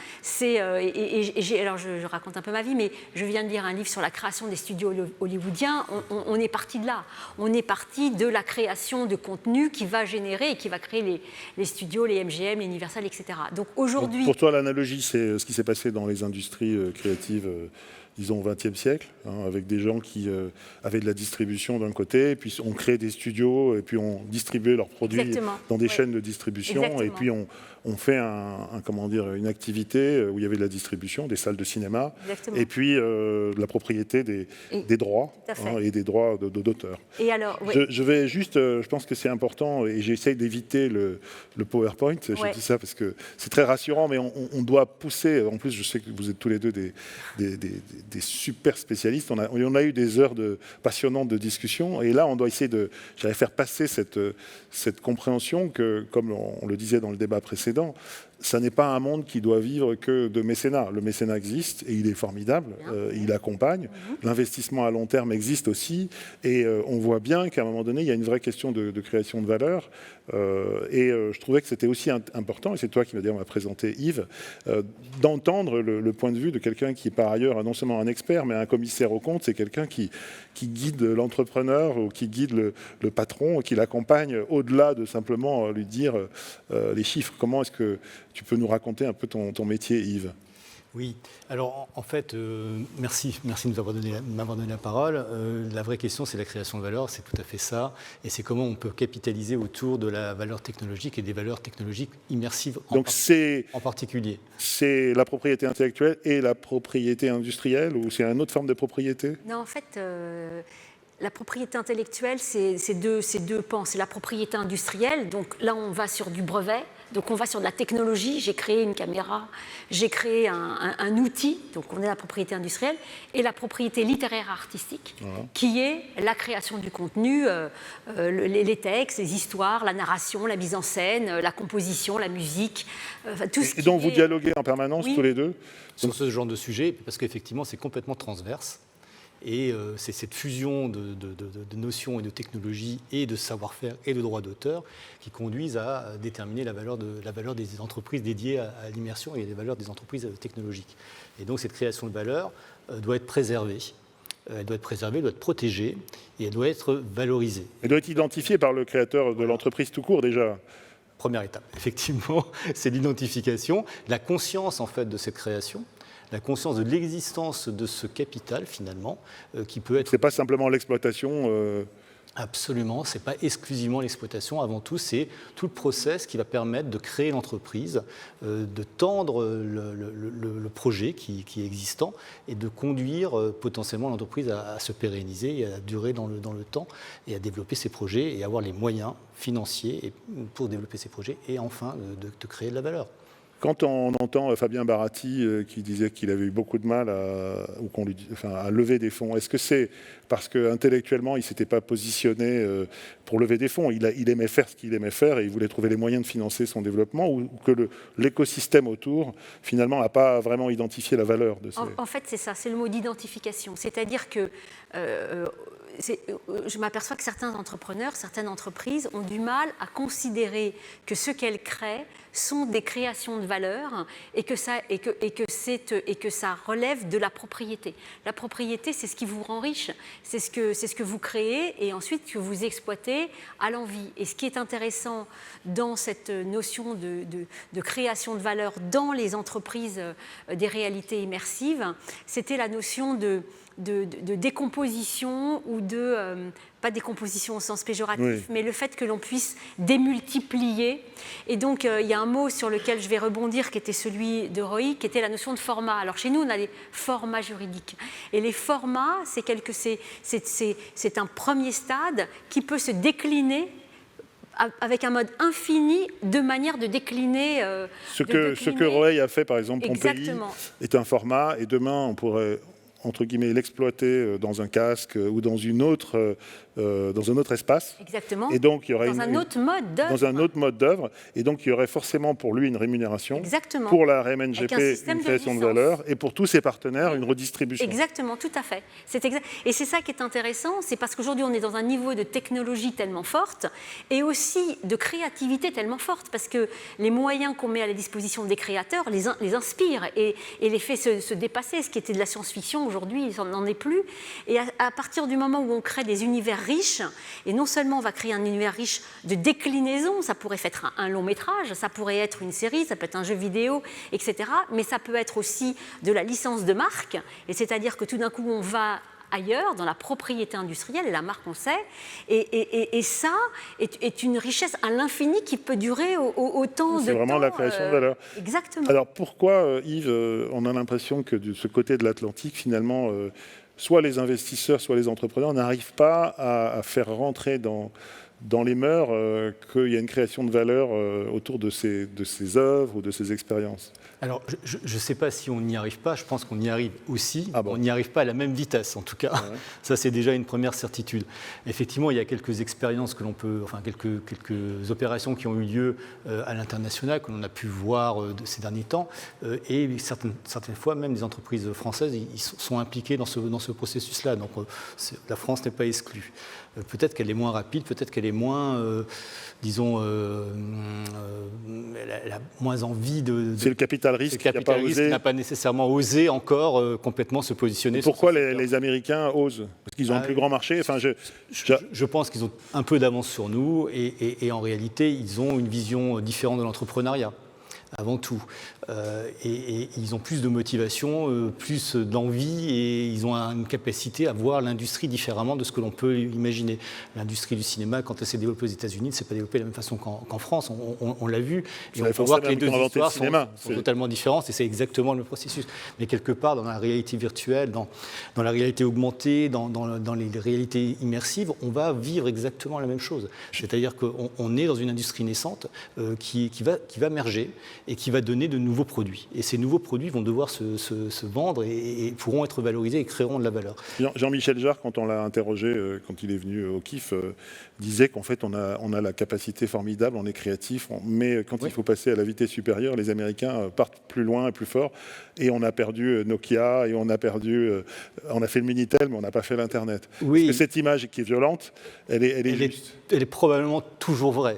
Alors je raconte un peu ma vie, mais je viens de lire un livre sur la création des studios hollywoodiens. On est parti de là. On est parti de la création de contenu qui va générer et qui va créer les studios, les MGM, les Universal, etc. Donc aujourd'hui... Pour toi, l'analogie, c'est ce qui s'est passé dans les industries créatives disons, au XXe siècle, avec des gens qui avaient de la distribution d'un côté, et puis on créait des studios, et puis on distribuait leurs produits dans des chaînes de distribution, et puis on fait une activité où il y avait de la distribution, des salles de cinéma, et puis de la propriété des droits et des droits d'auteur. Je vais juste, je pense que c'est important, et j'essaye d'éviter le PowerPoint, je dis ça parce que c'est très rassurant, mais on doit pousser, en plus je sais que vous êtes tous les deux des super spécialistes, on a eu des heures passionnantes de discussion, et là on doit essayer de faire passer cette compréhension que, comme on le disait dans le débat précédent, ça n'est pas un monde qui doit vivre que de mécénat. Le mécénat existe et il est formidable, il accompagne. L'investissement à long terme existe aussi, et on voit bien qu'à un moment donné, il y a une vraie question de création de valeur. Et je trouvais que c'était aussi important, et c'est toi qui m'a présenté Yves, d'entendre le point de vue de quelqu'un qui est par ailleurs non seulement un expert, mais un commissaire aux comptes. C'est quelqu'un qui guide l'entrepreneur ou qui guide le patron, qui l'accompagne au-delà de simplement lui dire les chiffres. Comment est-ce que tu peux nous raconter un peu ton métier, Yves ? Oui, alors en fait, merci de m'avoir donné la parole. La vraie question, c'est la création de valeur, c'est tout à fait ça. Et c'est comment on peut capitaliser autour de la valeur technologique et des valeurs technologiques immersives en particulier. C'est la propriété intellectuelle et la propriété industrielle, ou c'est une autre forme de propriété ? Non, en fait, la propriété intellectuelle, c'est deux pans. C'est la propriété industrielle, donc là on va sur du brevet. Donc on va sur de la technologie, j'ai créé une caméra, j'ai créé un outil, donc on est la propriété industrielle, et la propriété littéraire artistique, qui est la création du contenu, les textes, les histoires, la narration, la mise en scène, la composition, la musique, tout ce qui est... Et donc vous dialoguez en permanence tous les deux sur ce genre de sujet, parce qu'effectivement c'est complètement transverse. Et c'est cette fusion de notions et de technologies et de savoir-faire et de droits d'auteur qui conduisent à déterminer la valeur des entreprises dédiées à l'immersion et la valeur des entreprises technologiques. Et donc cette création de valeur doit être préservée. Elle doit être préservée, elle doit être protégée et elle doit être valorisée. Elle doit être identifiée par le créateur de l'entreprise tout court déjà. Première étape, effectivement, c'est l'identification, la conscience en fait de cette création. La conscience de l'existence de ce capital, finalement, qui peut être... C'est pas simplement l'exploitation Absolument, ce n'est pas exclusivement l'exploitation. Avant tout, c'est tout le process qui va permettre de créer l'entreprise, de tendre le projet qui est existant et de conduire potentiellement l'entreprise à se pérenniser et à durer dans le temps et à développer ses projets et avoir les moyens financiers pour développer ses projets et enfin de créer de la valeur. Quand on entend Fabien Baratti qui disait qu'il avait eu beaucoup de mal à lever des fonds, est-ce que c'est parce qu'intellectuellement, il ne s'était pas positionné pour lever des fonds, il aimait faire ce qu'il aimait faire et il voulait trouver les moyens de financer son développement, ou que l'écosystème autour, finalement, n'a pas vraiment identifié la valeur de ces... En fait, c'est ça, c'est le mot d'identification. C'est-à-dire que je m'aperçois que certains entrepreneurs, certaines entreprises ont du mal à considérer que ce qu'elles créent sont des créations de valeur et que ça relève de la propriété. La propriété, c'est ce qui vous rend riche, c'est ce que vous créez et ensuite que vous exploitez à l'envi. Et ce qui est intéressant dans cette notion de création de valeur dans les entreprises des réalités immersives, c'était la notion de décomposition ou pas décomposition au sens péjoratif, mais le fait que l'on puisse démultiplier. Et donc, il y a un mot sur lequel je vais rebondir qui était celui de Roy, qui était la notion de format. Alors, chez nous, on a les formats juridiques. Et les formats, c'est un premier stade qui peut se décliner avec un mode infini de manière de décliner... Ce que Roy a fait, par exemple, Pompéi, est un format, et demain, on pourrait... entre guillemets, l'exploiter dans un casque ou dans un autre espace. Exactement. Et donc, il y aurait dans un autre mode d'œuvre. Dans un autre mode d'œuvre. Et donc, il y aurait forcément pour lui une rémunération. Exactement. Pour la RMNGP, une création de valeur. Et pour tous ses partenaires, une redistribution. Exactement, tout à fait. Et c'est ça qui est intéressant, c'est parce qu'aujourd'hui, on est dans un niveau de technologie tellement forte et aussi de créativité tellement forte, parce que les moyens qu'on met à la disposition des créateurs les inspirent et les fait se dépasser. Ce qui était de la science-fiction, aujourd'hui, il n'en est plus. Et à partir du moment où on crée des univers riche. Et non seulement on va créer un univers riche de déclinaison, ça pourrait être un long métrage, ça pourrait être une série, ça peut être un jeu vidéo, etc. Mais ça peut être aussi de la licence de marque, et c'est-à-dire que tout d'un coup on va ailleurs, dans la propriété industrielle, et la marque on sait, et ça est une richesse à l'infini qui peut durer autant de temps. C'est vraiment la création de valeur. Exactement. Alors pourquoi, Yves, on a l'impression que de ce côté de l'Atlantique, finalement, soit les investisseurs, soit les entrepreneurs n'arrivent pas à faire rentrer dans les mœurs qu'il y a une création de valeur autour de ces œuvres ou de ces expériences? Alors, je ne sais pas si on n'y arrive pas, je pense qu'on y arrive aussi. Ah bon. On n'y arrive pas à la même vitesse, en tout cas. Ah ouais. Ça, c'est déjà une première certitude. Effectivement, il y a quelques expériences que l'on peut, enfin, quelques opérations qui ont eu lieu à l'international, que l'on a pu voir ces derniers temps. Et certaines fois, même des entreprises françaises ils sont impliquées dans ce processus-là. Donc, la France n'est pas exclue. Peut-être qu'elle est moins rapide, peut-être qu'elle est moins, disons, elle a moins envie de... C'est le capital risque qui n'a pas nécessairement osé encore complètement se positionner. Pourquoi les Américains osent? Parce qu'ils ont un plus grand marché. Enfin, je pense qu'ils ont un peu d'avance sur nous et en réalité, ils ont une vision différente de l'entrepreneuriat. Avant tout. Et ils ont plus de motivation, plus d'envie et ils ont une capacité à voir l'industrie différemment de ce que l'on peut imaginer. L'industrie du cinéma, quand elle s'est développée aux États-Unis, ne s'est pas développée de la même façon qu'en France. On l'a vu. Et on peut voir que les deux histoires sont totalement différentes et c'est exactement le même processus. Mais quelque part, dans la réalité virtuelle, dans la réalité augmentée, dans les réalités immersives, on va vivre exactement la même chose. C'est-à-dire qu'on est dans une industrie naissante qui va merger et qui va donner de nouveaux produits. Et ces nouveaux produits vont devoir se vendre et pourront être valorisés et créeront de la valeur. Jean-Michel Jarre, quand on l'a interrogé, quand il est venu au KIF, disait qu'en fait, on a la capacité formidable, on est créatif, mais quand il faut passer à la vitesse supérieure, les Américains partent plus loin et plus fort. Et on a perdu Nokia, et on a fait le Minitel, mais on n'a pas fait l'Internet. Oui. Parce que cette image qui est violente, elle est juste. Elle est probablement toujours vraie,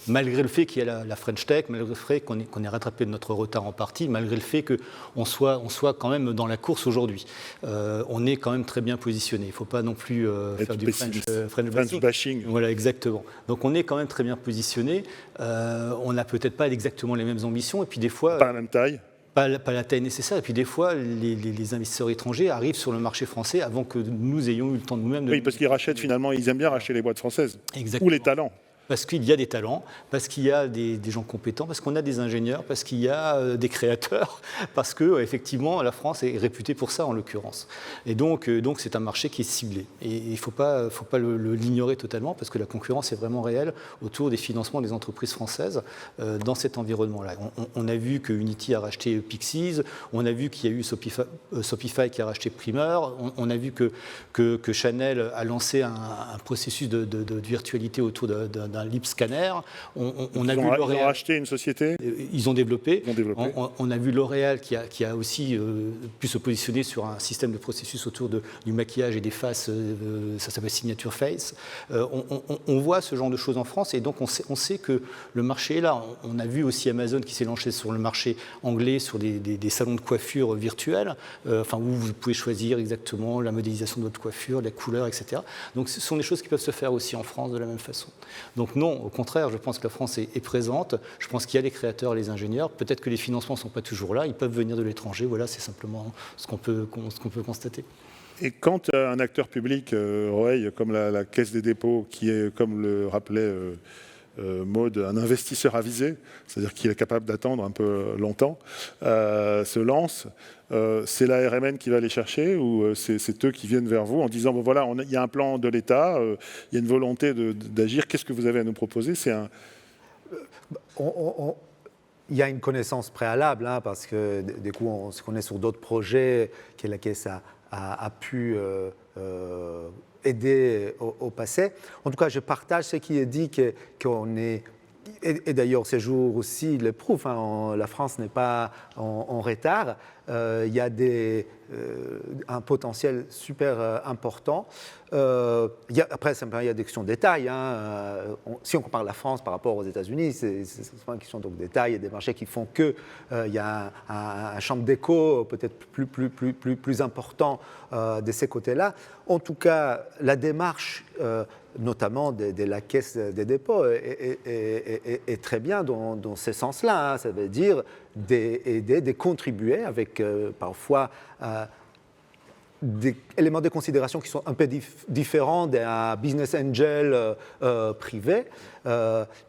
malgré le fait qu'il y a la French Tech, malgré le fait qu'on ait rattrapé de notre retard en partie, malgré le fait qu'on soit quand même dans la course aujourd'hui. On est quand même très bien positionné. Il ne faut pas non plus faire du French bashing. Voilà, exactement. Donc on est quand même très bien positionné. On n'a peut-être pas exactement les mêmes ambitions, et puis des fois... Pas la même taille. Pas la taille nécessaire. Et puis des fois, les investisseurs étrangers arrivent sur le marché français avant que nous ayons eu le temps de nous-mêmes. Oui, parce qu'ils rachètent finalement, ils aiment bien racheter les boîtes françaises. Exactement. Ou les talents. Parce qu'il y a des talents, parce qu'il y a des gens compétents, parce qu'on a des ingénieurs, parce qu'il y a des créateurs, parce que effectivement la France est réputée pour ça en l'occurrence. Et donc c'est un marché qui est ciblé. Et il ne faut pas l'ignorer totalement parce que la concurrence est vraiment réelle autour des financements des entreprises françaises dans cet environnement-là. On a vu que Unity a racheté Pixies, on a vu qu'il y a eu Shopify qui a racheté Primer, on a vu que Chanel a lancé un processus de virtualité autour d'un lip scanner. On a vu L'Oréal. Ils ont racheté une société. Ils ont développé. On a vu L'Oréal qui a aussi pu se positionner sur un système de processus autour du maquillage et des faces. Ça s'appelle Signature Face. On voit ce genre de choses en France et donc on sait que le marché est là. On a vu aussi Amazon qui s'est lancé sur le marché anglais sur des salons de coiffure virtuels, où vous pouvez choisir exactement la modélisation de votre coiffure, la couleur, etc. Donc ce sont des choses qui peuvent se faire aussi en France de la même façon. Donc non, au contraire, je pense que la France est présente. Je pense qu'il y a les créateurs et les ingénieurs. Peut-être que les financements ne sont pas toujours là. Ils peuvent venir de l'étranger. Voilà, c'est simplement ce qu'on peut constater. Et quand un acteur public, Roeil, comme la Caisse des dépôts, qui est, comme le rappelait Maud, un investisseur avisé, c'est-à-dire qu'il est capable d'attendre un peu longtemps, se lance, c'est la RMN qui va les chercher ou c'est eux qui viennent vers vous en disant bon, voilà, il y a un plan de l'État, il y a une volonté d'agir, qu'est-ce que vous avez à nous proposer? Il y a une connaissance préalable, parce que du coup, on se connaît sur d'autres projets que la Caisse a pu aider au passé. En tout cas, je partage ce qui est dit qu'on est... Et d'ailleurs, ces jours aussi le prouvent, la France n'est pas en retard. Il y a des un potentiel super important. Après, c'est une question de détail. Si on compare la France par rapport aux États-Unis, c'est souvent une question de détail et des marchés qui font qu'il y a un champ d'écho peut-être plus important de ces côtés-là. En tout cas, la démarche, notamment de la Caisse des dépôts, est très bien dans ce sens-là. Ça veut dire d'aider, de contribuer avec parfois des éléments de considération qui sont un peu différents d'un business angel privé.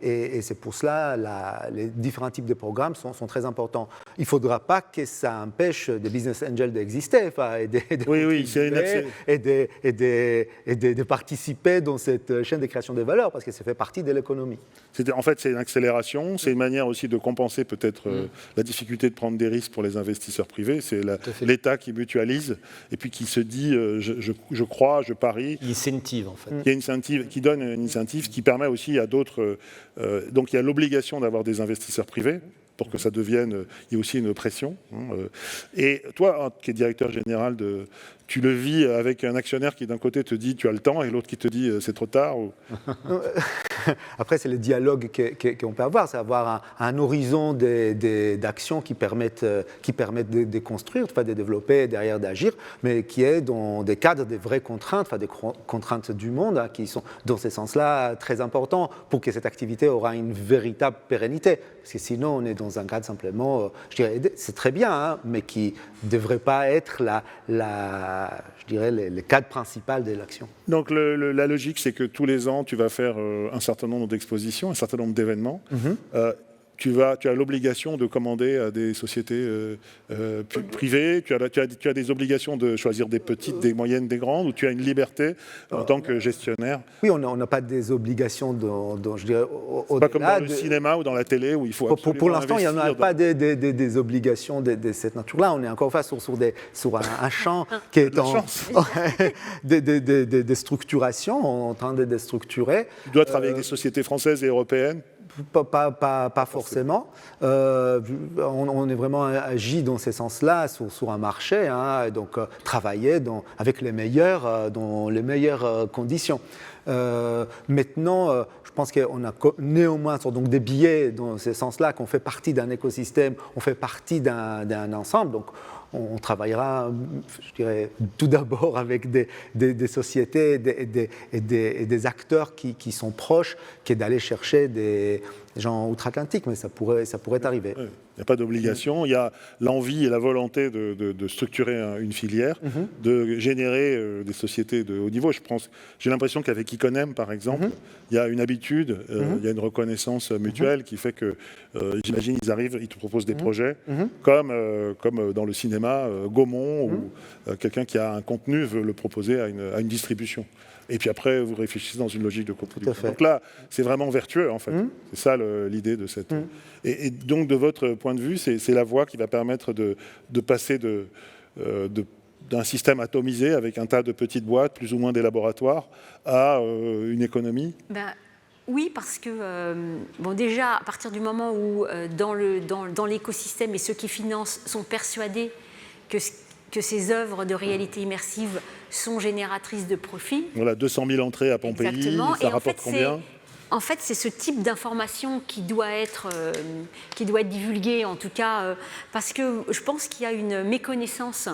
Et c'est pour cela les différents types de programmes sont très importants. Il ne faudra pas que ça empêche des business angels d'exister et de participer dans cette chaîne de création de valeur parce que ça fait partie de l'économie. En fait, c'est une accélération, c'est une manière aussi de compenser peut-être la difficulté de prendre des risques pour les investisseurs privés. C'est l'État qui mutualise et puis qui se dit je crois, je parie. Incentive en fait. Qui donne une incentive qui permet aussi à d'autres. Donc il y a l'obligation d'avoir des investisseurs privés pour que ça devienne. Il y a aussi une pression. Et toi, qui es directeur général tu le vis avec un actionnaire qui d'un côté te dit tu as le temps et l'autre qui te dit c'est trop tard Après, c'est le dialogue qu'on peut avoir, c'est avoir un horizon d'actions qui permettent de construire, de développer, derrière d'agir, mais qui est dans des cadres de vraies contraintes, des contraintes du monde, qui sont dans ce sens-là très importants pour que cette activité aura une véritable pérennité. Parce que sinon, on est dans un cadre simplement, je dirais, c'est très bien, mais qui ne devrait pas être je dirais, le cadre principal de l'action. Donc la logique, c'est que tous les ans, tu vas faire un certain nombre d'expositions, un certain nombre d'événements. Tu as l'obligation de commander à des sociétés privées, tu as des obligations de choisir des petites, des moyennes, des grandes, ou tu as une liberté en tant que gestionnaire. Oui, on n'a pas des obligations je dirais, c'est pas comme dans le cinéma ou dans la télé où il faut absolument pour l'instant, il n'y en a pas des obligations de cette nature-là. On est encore face sur un champ qui est de structuration, en train de déstructurer. Tu dois travailler avec des sociétés françaises et européennes. Pas forcément. On est vraiment agi dans ces sens-là sur un marché, donc travailler avec les meilleurs dans les meilleures conditions. Maintenant, je pense qu'on a néanmoins donc des billets dans ce sens-là, qu'on fait partie d'un écosystème, on fait partie d'un ensemble. Donc, on travaillera, je dirais, tout d'abord avec des sociétés et des acteurs qui sont proches, qui est d'aller chercher des gens outre-Atlantique, mais ça pourrait arriver. Oui. Il n'y a pas d'obligation, il y a l'envie et la volonté de structurer une filière, de générer des sociétés de haut niveau. J'ai l'impression qu'avec Iconem, par exemple, il y a une habitude, il y a une reconnaissance mutuelle qui fait que, j'imagine, ils arrivent, ils te proposent des projets, comme dans le cinéma, Gaumont, où quelqu'un qui a un contenu veut le proposer à une distribution. Et puis après, vous réfléchissez dans une logique de coproduction. Donc là, c'est vraiment vertueux, en fait. C'est ça l'idée de cette... Et donc, de votre point de vue, c'est la voie qui va permettre de passer d'un système atomisé avec un tas de petites boîtes, plus ou moins des laboratoires, à une économie. Oui, parce que, déjà, à partir du moment où, dans l'écosystème, et ceux qui financent sont persuadés que ces œuvres de réalité immersive sont génératrices de profit. Voilà, 200 000 entrées à Pompéi, exactement. Ça rapporte combien ? En fait, c'est ce type d'information qui doit être divulguée, en tout cas, parce que je pense qu'il y a une méconnaissance,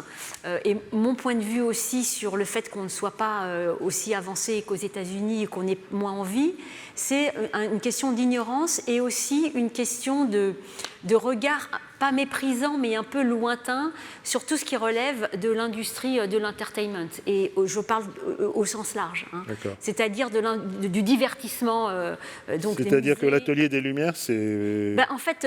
et mon point de vue aussi sur le fait qu'on ne soit pas aussi avancé qu'aux États-Unis et qu'on ait moins envie, c'est une question d'ignorance et aussi une question de regard pas méprisant, mais un peu lointain sur tout ce qui relève de l'industrie de l'entertainment. Et je parle au sens large, c'est-à-dire du divertissement. C'est-à-dire que l'Atelier des Lumières, c'est en fait,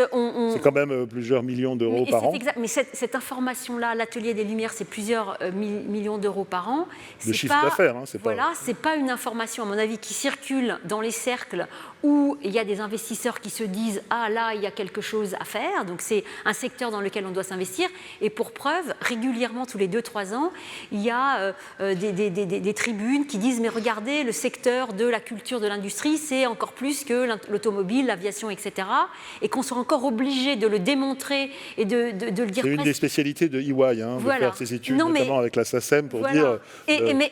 c'est quand même plusieurs millions d'euros par an. Exact, mais cette information-là, l'Atelier des Lumières, c'est plusieurs millions d'euros par an. De chiffre d'affaires. C'est pas une information, à mon avis, qui circule dans les cercles où il y a des investisseurs qui se disent « Ah, là, il y a quelque chose à faire. Donc c'est un secteur dans lequel on doit s'investir. Et pour preuve, régulièrement, tous les 2-3 ans, il y a des tribunes qui disent « mais regardez, le secteur de la culture, de l'industrie, c'est encore plus que l'automobile, l'aviation, etc. » Et qu'on soit encore obligé de le démontrer et de le dire. C'est une des spécialités de EY, de faire ces études, notamment avec la SACEM, pour dire... Mais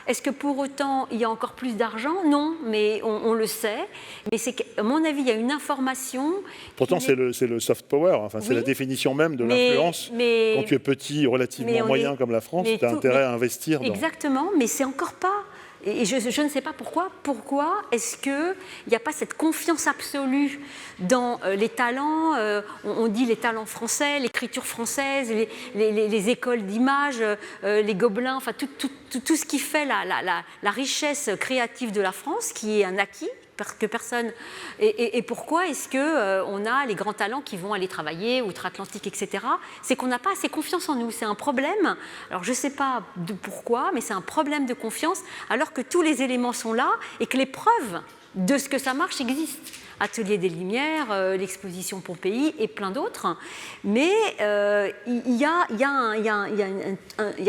est-ce que pour autant, il y a encore plus d'argent? Non, mais on le sait. Mais c'est qu'à mon avis, il y a une information... Pourtant, c'est le soft power, c'est la définition même de l'influence. Quand tu es petit, relativement moyen comme la France, tu as intérêt à investir dans... Exactement, mais c'est encore pas... Et je ne sais pas pourquoi. Pourquoi est-ce qu'il n'y a pas cette confiance absolue dans les talents, on dit les talents français, l'écriture française, les écoles d'images, les gobelins, enfin tout ce qui fait la richesse créative de la France, qui est un acquis que personne... Et pourquoi est-ce qu'on a les grands talents qui vont aller travailler outre-Atlantique, etc. C'est qu'on n'a pas assez confiance en nous. C'est un problème. Alors, je ne sais pas pourquoi, mais c'est un problème de confiance, alors que tous les éléments sont là et que les preuves de ce que ça marche existent. Atelier des Lumières, l'exposition Pompéi et plein d'autres. Mais il y a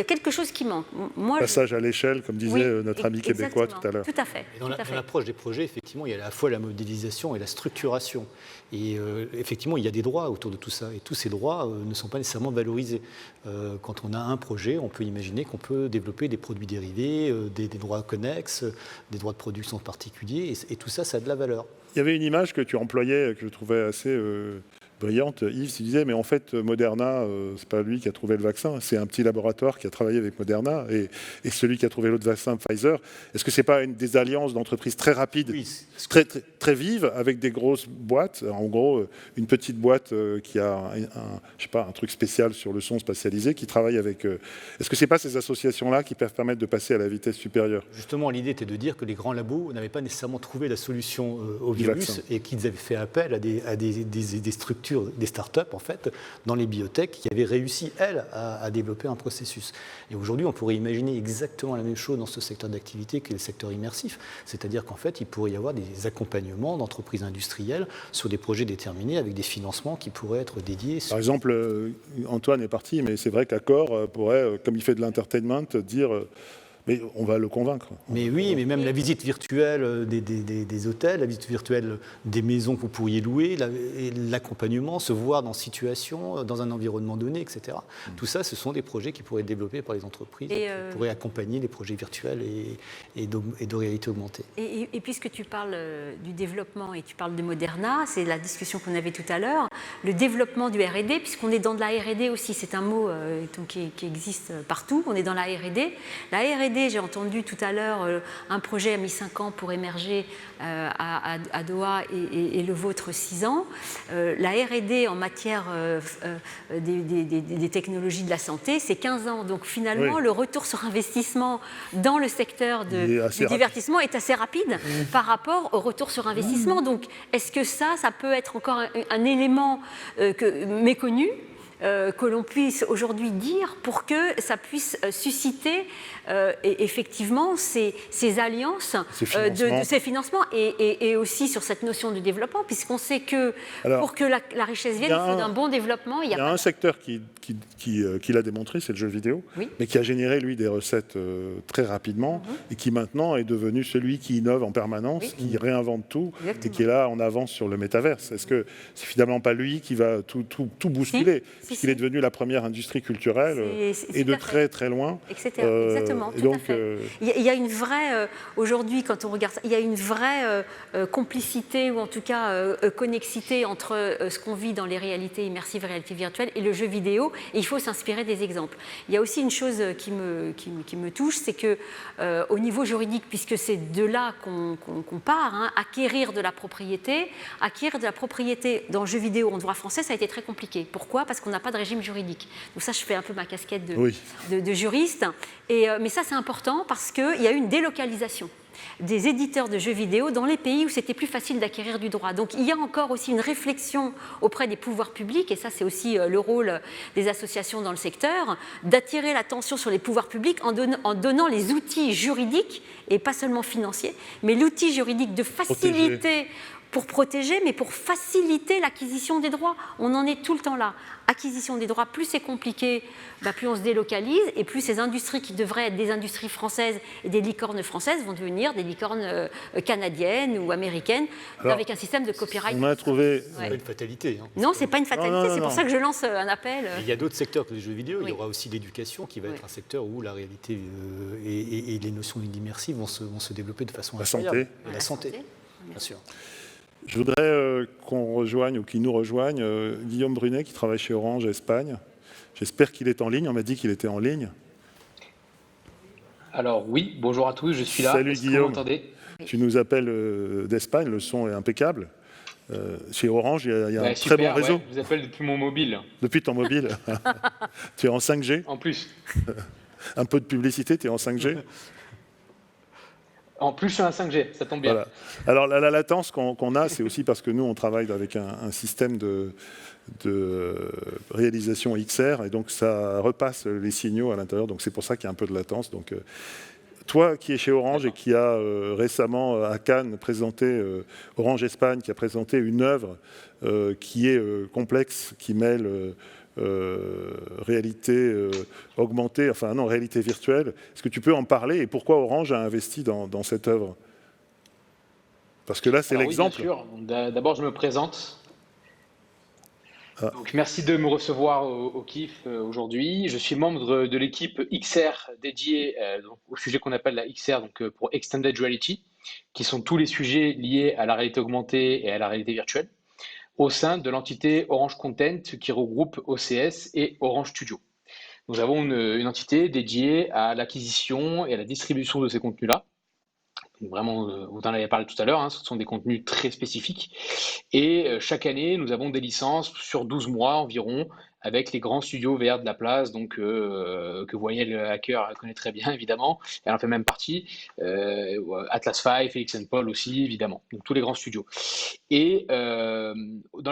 quelque chose qui manque. Passage à l'échelle, comme disait notre ami québécois tout à l'heure. Tout à fait. Dans l'approche des projets, effectivement, il y a à la fois la modélisation et la structuration. Et effectivement, il y a des droits autour de tout ça. Et tous ces droits ne sont pas nécessairement valorisés. Quand on a un projet, on peut imaginer qu'on peut développer des produits dérivés, des droits connexes, des droits de production particuliers. Et tout ça, ça a de la valeur. Il y avait une image que tu employais, que je trouvais assez brillante. Yves, tu disais, mais en fait, Moderna, c'est pas lui qui a trouvé le vaccin, c'est un petit laboratoire qui a travaillé avec Moderna et celui qui a trouvé l'autre vaccin, Pfizer. Est-ce que c'est pas une des alliances d'entreprises très rapides, très vives, avec des grosses boîtes? En gros, une petite boîte qui a un truc spécial sur le son spatialisé, qui travaille avec... Est-ce que c'est pas ces associations-là qui peuvent permettre de passer à la vitesse supérieure? Justement, l'idée était de dire que les grands labos n'avaient pas nécessairement trouvé la solution au virus et qu'ils avaient fait appel à des structures, des start-up en fait, dans les biotech qui avaient réussi, elles, à développer un processus. Et aujourd'hui, on pourrait imaginer exactement la même chose dans ce secteur d'activité que le secteur immersif. C'est-à-dire qu'en fait, il pourrait y avoir des accompagnements d'entreprises industrielles sur des projets déterminés avec des financements qui pourraient être dédiés. Par exemple, Antoine est parti, mais c'est vrai qu'Accor pourrait, comme il fait de l'entertainment, dire... Mais on va le convaincre. Mais oui, mais même la visite virtuelle des hôtels, la visite virtuelle des maisons que vous pourriez louer, l'accompagnement, se voir dans situation, dans un environnement donné, etc. Tout ça, ce sont des projets qui pourraient être développés par les entreprises, qui pourraient accompagner les projets virtuels et de réalité augmentée. Et puisque tu parles du développement et tu parles de Moderna, c'est la discussion qu'on avait tout à l'heure, le développement du R&D, puisqu'on est dans de la R&D aussi, c'est un mot qui existe partout, on est dans la R&D. La R&D, j'ai entendu tout à l'heure, un projet a mis 5 ans pour émerger à Doha et le vôtre 6 ans. La R&D en matière des technologies de la santé, c'est 15 ans. Donc finalement, le retour sur investissement dans le secteur du divertissement est assez rapide par rapport au retour sur investissement. Donc est-ce que ça peut être encore un élément méconnu que l'on puisse aujourd'hui dire pour que ça puisse susciter effectivement ces alliances, ces financements et aussi sur cette notion de développement, puisqu'on sait que pour que la richesse vienne, il faut d'un bon développement. Il y a un secteur qui l'a démontré, c'est le jeu vidéo, mais qui a généré, lui, des recettes très rapidement et qui maintenant est devenu celui qui innove en permanence, qui réinvente tout et qui est là en avance sur le métaverse. Est-ce que c'est finalement pas lui qui va tout bousculer, puisqu'il est devenu la première industrie culturelle et de très très loin. Exactement, tout à fait. Il y a une vraie, aujourd'hui quand on regarde ça, il y a une vraie complicité ou en tout cas connexité entre ce qu'on vit dans les réalités immersives et réalités virtuelles et le jeu vidéo, et il faut s'inspirer des exemples. Il y a aussi une chose qui me touche, c'est que au niveau juridique, puisque c'est de là qu'on part, acquérir de la propriété dans le jeu vidéo en droit français, ça a été très compliqué. Pourquoi? Parce qu'on n'a pas de régime juridique. Donc ça, je fais un peu ma casquette de juriste. Mais ça, c'est important parce qu'il y a eu une délocalisation des éditeurs de jeux vidéo dans les pays où c'était plus facile d'acquérir du droit. Donc il y a encore aussi une réflexion auprès des pouvoirs publics, et ça c'est aussi le rôle des associations dans le secteur, d'attirer l'attention sur les pouvoirs publics en donnant les outils juridiques, et pas seulement financiers, mais l'outil juridique de faciliter pour protéger, mais pour faciliter l'acquisition des droits. On en est tout le temps là. Acquisition des droits, plus c'est compliqué, plus on se délocalise, et plus ces industries qui devraient être des industries françaises et des licornes françaises vont devenir des licornes canadiennes ou américaines, alors, avec un système de copyright. On a trouvé... C'est pas une fatalité. Hein. Non, c'est pas une fatalité, c'est pour ça que je lance un appel. Il y a d'autres secteurs que les jeux vidéo, il y aura aussi l'éducation qui va être un secteur où la réalité et les notions immersives vont se développer de façon incroyable. La santé, bien sûr. Je voudrais qu'on rejoigne, ou qu'il nous rejoigne, Guillaume Brunet, qui travaille chez Orange Espagne. J'espère qu'il est en ligne. On m'a dit qu'il était en ligne. Alors oui, bonjour à tous, je suis là. Salut Guillaume. Vous m'entendez ? Tu nous appelles d'Espagne, le son est impeccable. Chez Orange, il y a un super, très bon réseau. Ouais, je vous appelle depuis mon mobile. Depuis ton mobile. Tu es en 5G. En plus. Un peu de publicité, tu es en 5G. En plus, je suis un 5G, ça tombe bien. Voilà. Alors, la latence qu'on a, c'est aussi parce que nous, on travaille avec un système de réalisation XR, et donc ça repasse les signaux à l'intérieur, donc c'est pour ça qu'il y a un peu de latence. Donc, toi qui es chez Orange et qui a récemment à Cannes présenté, Orange Espagne, qui a présenté une œuvre qui est complexe, qui mêle réalité augmentée, enfin non, réalité virtuelle. Est-ce que tu peux en parler et pourquoi Orange a investi dans cette œuvre? Parce que là, c'est l'exemple. Oui, bien sûr. D'abord, je me présente. Donc, merci de me recevoir au KIF aujourd'hui. Je suis membre de l'équipe XR dédiée au sujet qu'on appelle la XR, donc pour Extended Reality, qui sont tous les sujets liés à la réalité augmentée et à la réalité virtuelle, au sein de l'entité Orange Content qui regroupe OCS et Orange Studio. Nous avons une entité dédiée à l'acquisition et à la distribution de ces contenus-là. Vraiment, vous en avez parlé tout à l'heure, ce sont des contenus très spécifiques. Et chaque année, nous avons des licences sur 12 mois environ avec les grands studios VR de la place, donc que voyait le hacker connaît très bien, évidemment. Elle en fait même partie. Atlas V, Felix & Paul aussi, évidemment. Donc tous les grands studios. Et dans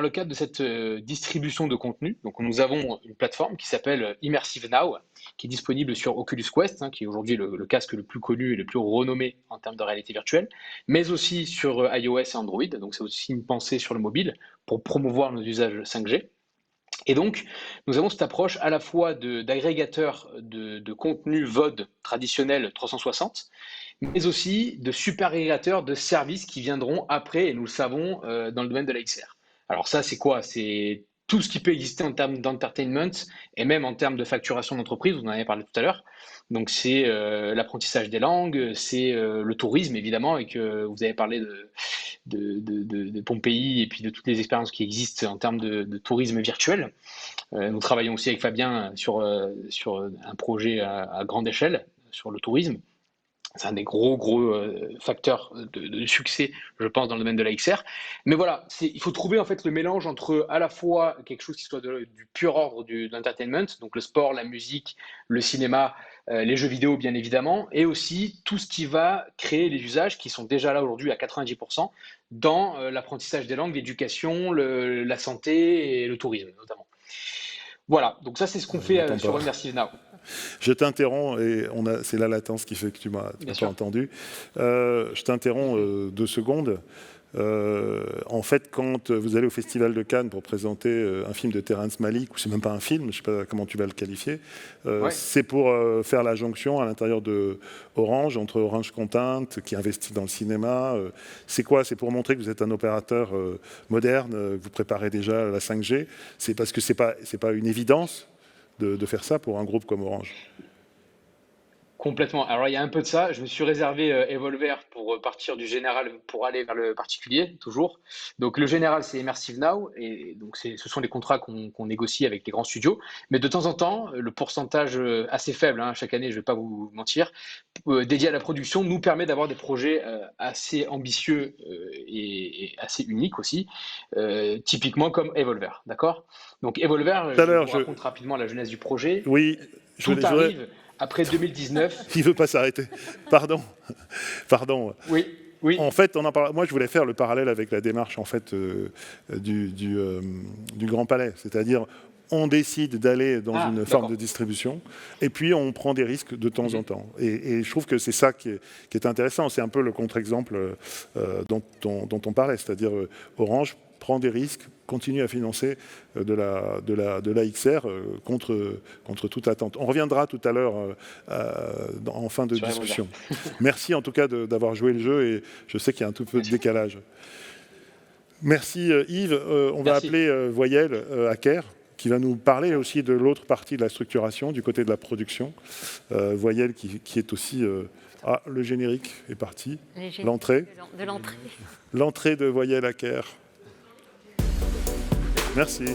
le cadre de cette distribution de contenu, donc nous avons une plateforme qui s'appelle Immersive Now, qui est disponible sur Oculus Quest, qui est aujourd'hui le casque le plus connu et le plus renommé en termes de réalité virtuelle, mais aussi sur iOS et Android. Donc c'est aussi une pensée sur le mobile pour promouvoir nos usages 5G. Et donc, nous avons cette approche à la fois d'agrégateur de contenu VOD traditionnel 360, mais aussi de super agrégateurs de services qui viendront après, et nous le savons, dans le domaine de la XR. Alors ça, c'est quoi? C'est tout ce qui peut exister en termes d'entertainment et même en termes de facturation d'entreprise, vous en avez parlé tout à l'heure. Donc c'est l'apprentissage des langues, c'est le tourisme évidemment, et que vous avez parlé de Pompéi et puis de toutes les expériences qui existent en termes de tourisme virtuel. Nous travaillons aussi avec Fabien sur un projet à grande échelle sur le tourisme. C'est un des gros facteurs de succès, je pense, dans le domaine de la XR. Mais voilà, il faut trouver en fait le mélange entre à la fois quelque chose qui soit du pur ordre de l'entertainment, donc le sport, la musique, le cinéma, les jeux vidéo bien évidemment, et aussi tout ce qui va créer les usages qui sont déjà là aujourd'hui à 90% dans l'apprentissage des langues, l'éducation, la santé et le tourisme notamment. Voilà, donc ça c'est ce qu'on fait sur Immersive Now. Je t'interromps, et c'est la latence qui fait que tu m'as pas entendu. Je t'interromps 2 secondes. En fait, quand vous allez au Festival de Cannes pour présenter un film de Terrence Malick, ou c'est même pas un film, je ne sais pas comment tu vas le qualifier, c'est pour faire la jonction à l'intérieur de Orange, entre Orange Content, qui investit dans le cinéma. C'est quoi? C'est pour montrer que vous êtes un opérateur moderne, vous préparez déjà la 5G. C'est parce que c'est pas une évidence de faire ça pour un groupe comme Orange. Complètement. Alors, il y a un peu de ça. Je me suis réservé Evolver pour partir du général pour aller vers le particulier, toujours. Donc, le général, c'est Immersive Now. Et donc, ce sont les contrats qu'on négocie avec les grands studios. Mais de temps en temps, le pourcentage assez faible, chaque année, je ne vais pas vous mentir, dédié à la production, nous permet d'avoir des projets assez ambitieux et assez uniques aussi, typiquement comme Evolver. D'accord? Donc, Evolver, je vous raconte rapidement la genèse du projet. Oui, tout arrive après 2019. Il ne veut pas s'arrêter. Pardon. Oui. En fait, moi, je voulais faire le parallèle avec la démarche en fait, du Grand Palais. C'est-à-dire, on décide d'aller dans une forme d'accord. de distribution, et puis on prend des risques de temps en temps. Et je trouve que c'est ça qui est intéressant. C'est un peu le contre-exemple dont on parlait, c'est-à-dire Orange prend des risques, continue à financer de la XR contre toute attente. On reviendra tout à l'heure en fin de discussion. Merci en tout cas d'avoir joué le jeu, et je sais qu'il y a un tout peu de décalage. Merci Yves. On va appeler Voyelle Acker, qui va nous parler aussi de l'autre partie de la structuration, du côté de la production. Voyelle qui est aussi... le générique est parti. L'entrée. De l'entrée. L'entrée de Voyelle Acker. Merci.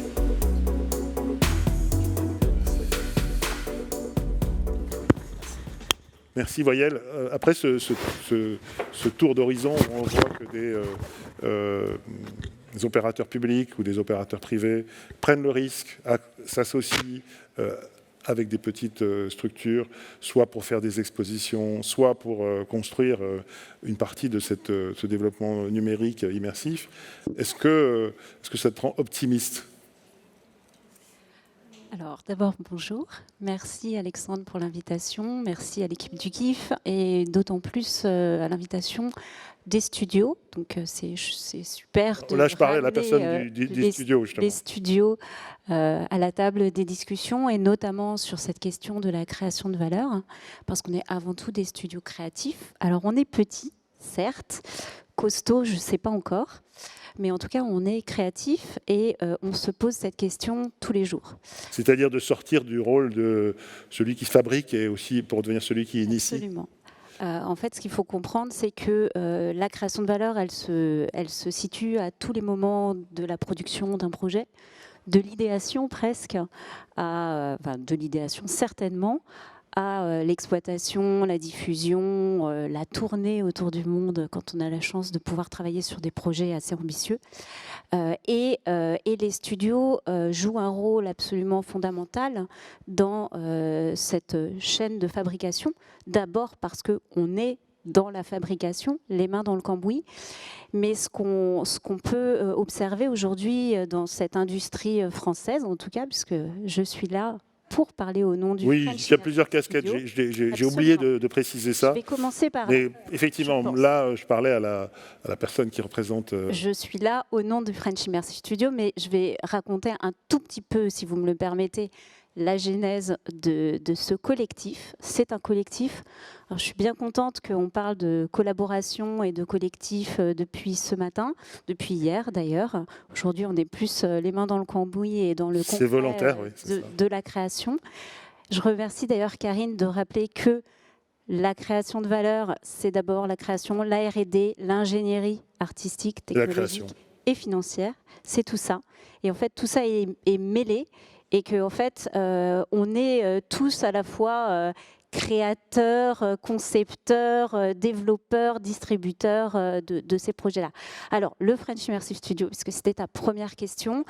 Merci Voyelle. Après ce tour d'horizon, on voit que des opérateurs publics ou des opérateurs privés prennent le risque, s'associent avec des petites structures, soit pour faire des expositions, soit pour construire une partie de ce développement numérique immersif. Est-ce que ça te rend optimiste ? Alors, d'abord, bonjour. Merci Alexandre pour l'invitation. Merci à l'équipe du GIF et d'autant plus à l'invitation des studios. Donc, c'est super. Là, je parlais à la personne des studios, justement. Les studios à la table des discussions, et notamment sur cette question de la création de valeur, parce qu'on est avant tout des studios créatifs. Alors, on est petit, certes, costaud, je ne sais pas encore. Mais en tout cas, on est créatif et on se pose cette question tous les jours. C'est-à-dire de sortir du rôle de celui qui fabrique et aussi pour devenir celui qui initie. Absolument. En fait, ce qu'il faut comprendre, c'est que la création de valeur, elle se situe à tous les moments de la production d'un projet, de l'idéation presque, de l'idéation certainement, à l'exploitation, la diffusion, la tournée autour du monde quand on a la chance de pouvoir travailler sur des projets assez ambitieux. Et les studios jouent un rôle absolument fondamental dans cette chaîne de fabrication. D'abord parce qu'on est dans la fabrication, les mains dans le cambouis. Mais ce qu'on peut observer aujourd'hui dans cette industrie française, en tout cas, puisque je suis là pour parler au nom du Oui, French il y a plusieurs casquettes. Studio. J'ai oublié de préciser ça. Je vais commencer par... Mais effectivement, là, je parlais à la personne qui représente... Je suis là au nom du French Immersive Studio, mais je vais raconter un tout petit peu, si vous me le permettez, la genèse de ce collectif. C'est un collectif. Alors, je suis bien contente qu'on parle de collaboration et de collectif depuis ce matin, depuis hier d'ailleurs. Aujourd'hui, on est plus les mains dans le cambouis et dans le concret volontaire, oui, de la création. Je remercie d'ailleurs Karine de rappeler que la création de valeur, c'est d'abord la création, la R&D, l'ingénierie artistique, technologique et financière. C'est tout ça. Et en fait, tout ça est mêlé. Et qu'en fait, on est tous à la fois créateurs, concepteurs, développeurs, distributeurs de ces projets-là. Alors, le French Immersive Studio, puisque c'était ta première question,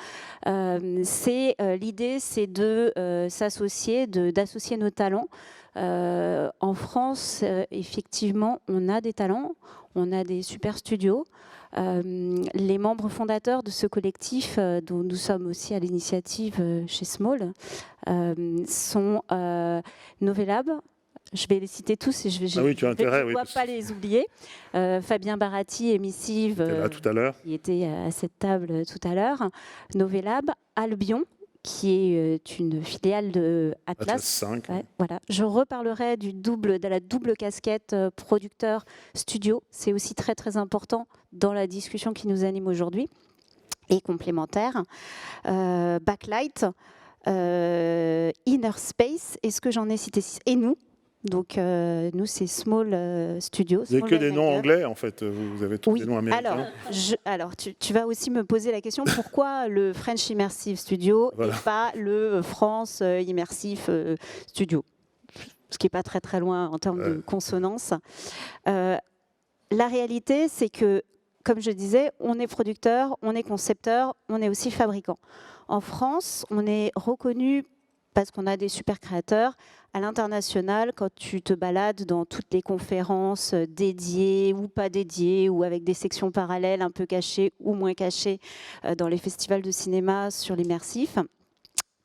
l'idée, c'est de s'associer, d'associer nos talents. En France, effectivement, on a des talents, on a des super studios. Les membres fondateurs de ce collectif, dont nous sommes aussi à l'initiative chez Small, sont Novelab. Je vais les citer tous et je ne dois pas les oublier. Fabien Baratti, Emissive, qui était à cette table tout à l'heure. Novelab, Albion, qui est une filiale de Atlas 5. Ouais, voilà. Je reparlerai de la double casquette producteur-studio. C'est aussi très très important dans la discussion qui nous anime aujourd'hui et complémentaire. Backlight, Inner Space, est-ce que j'en ai cité 6 ? Et nous. Donc, nous, c'est Small Studio. Vous n'avez que des noms anglais, en fait. Vous avez tous des noms américains. Alors tu vas aussi me poser la question, pourquoi le French Immersive Studio et pas le France Immersive Studio ? Ce qui n'est pas très, très loin en termes de consonance. La réalité, c'est que, comme je disais, on est producteur, on est concepteur, on est aussi fabricant. En France, on est reconnu parce qu'on a des super créateurs. À l'international, quand tu te balades dans toutes les conférences dédiées ou pas dédiées, ou avec des sections parallèles un peu cachées ou moins cachées dans les festivals de cinéma sur l'immersif,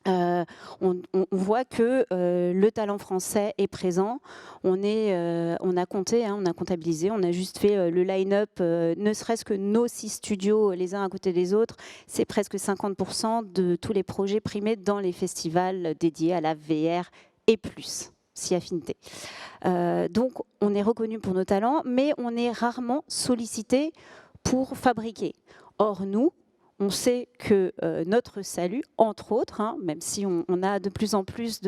on voit que le talent français est présent. On a compté, on a comptabilisé, on a juste fait le line-up, ne serait-ce que nos 6 studios les uns à côté des autres. C'est presque 50% de tous les projets primés dans les festivals dédiés à la VR et plus, si affinité. Donc on est reconnu pour nos talents, mais on est rarement sollicité pour fabriquer. Or, nous, on sait que notre salut, entre autres, même si on a de plus en plus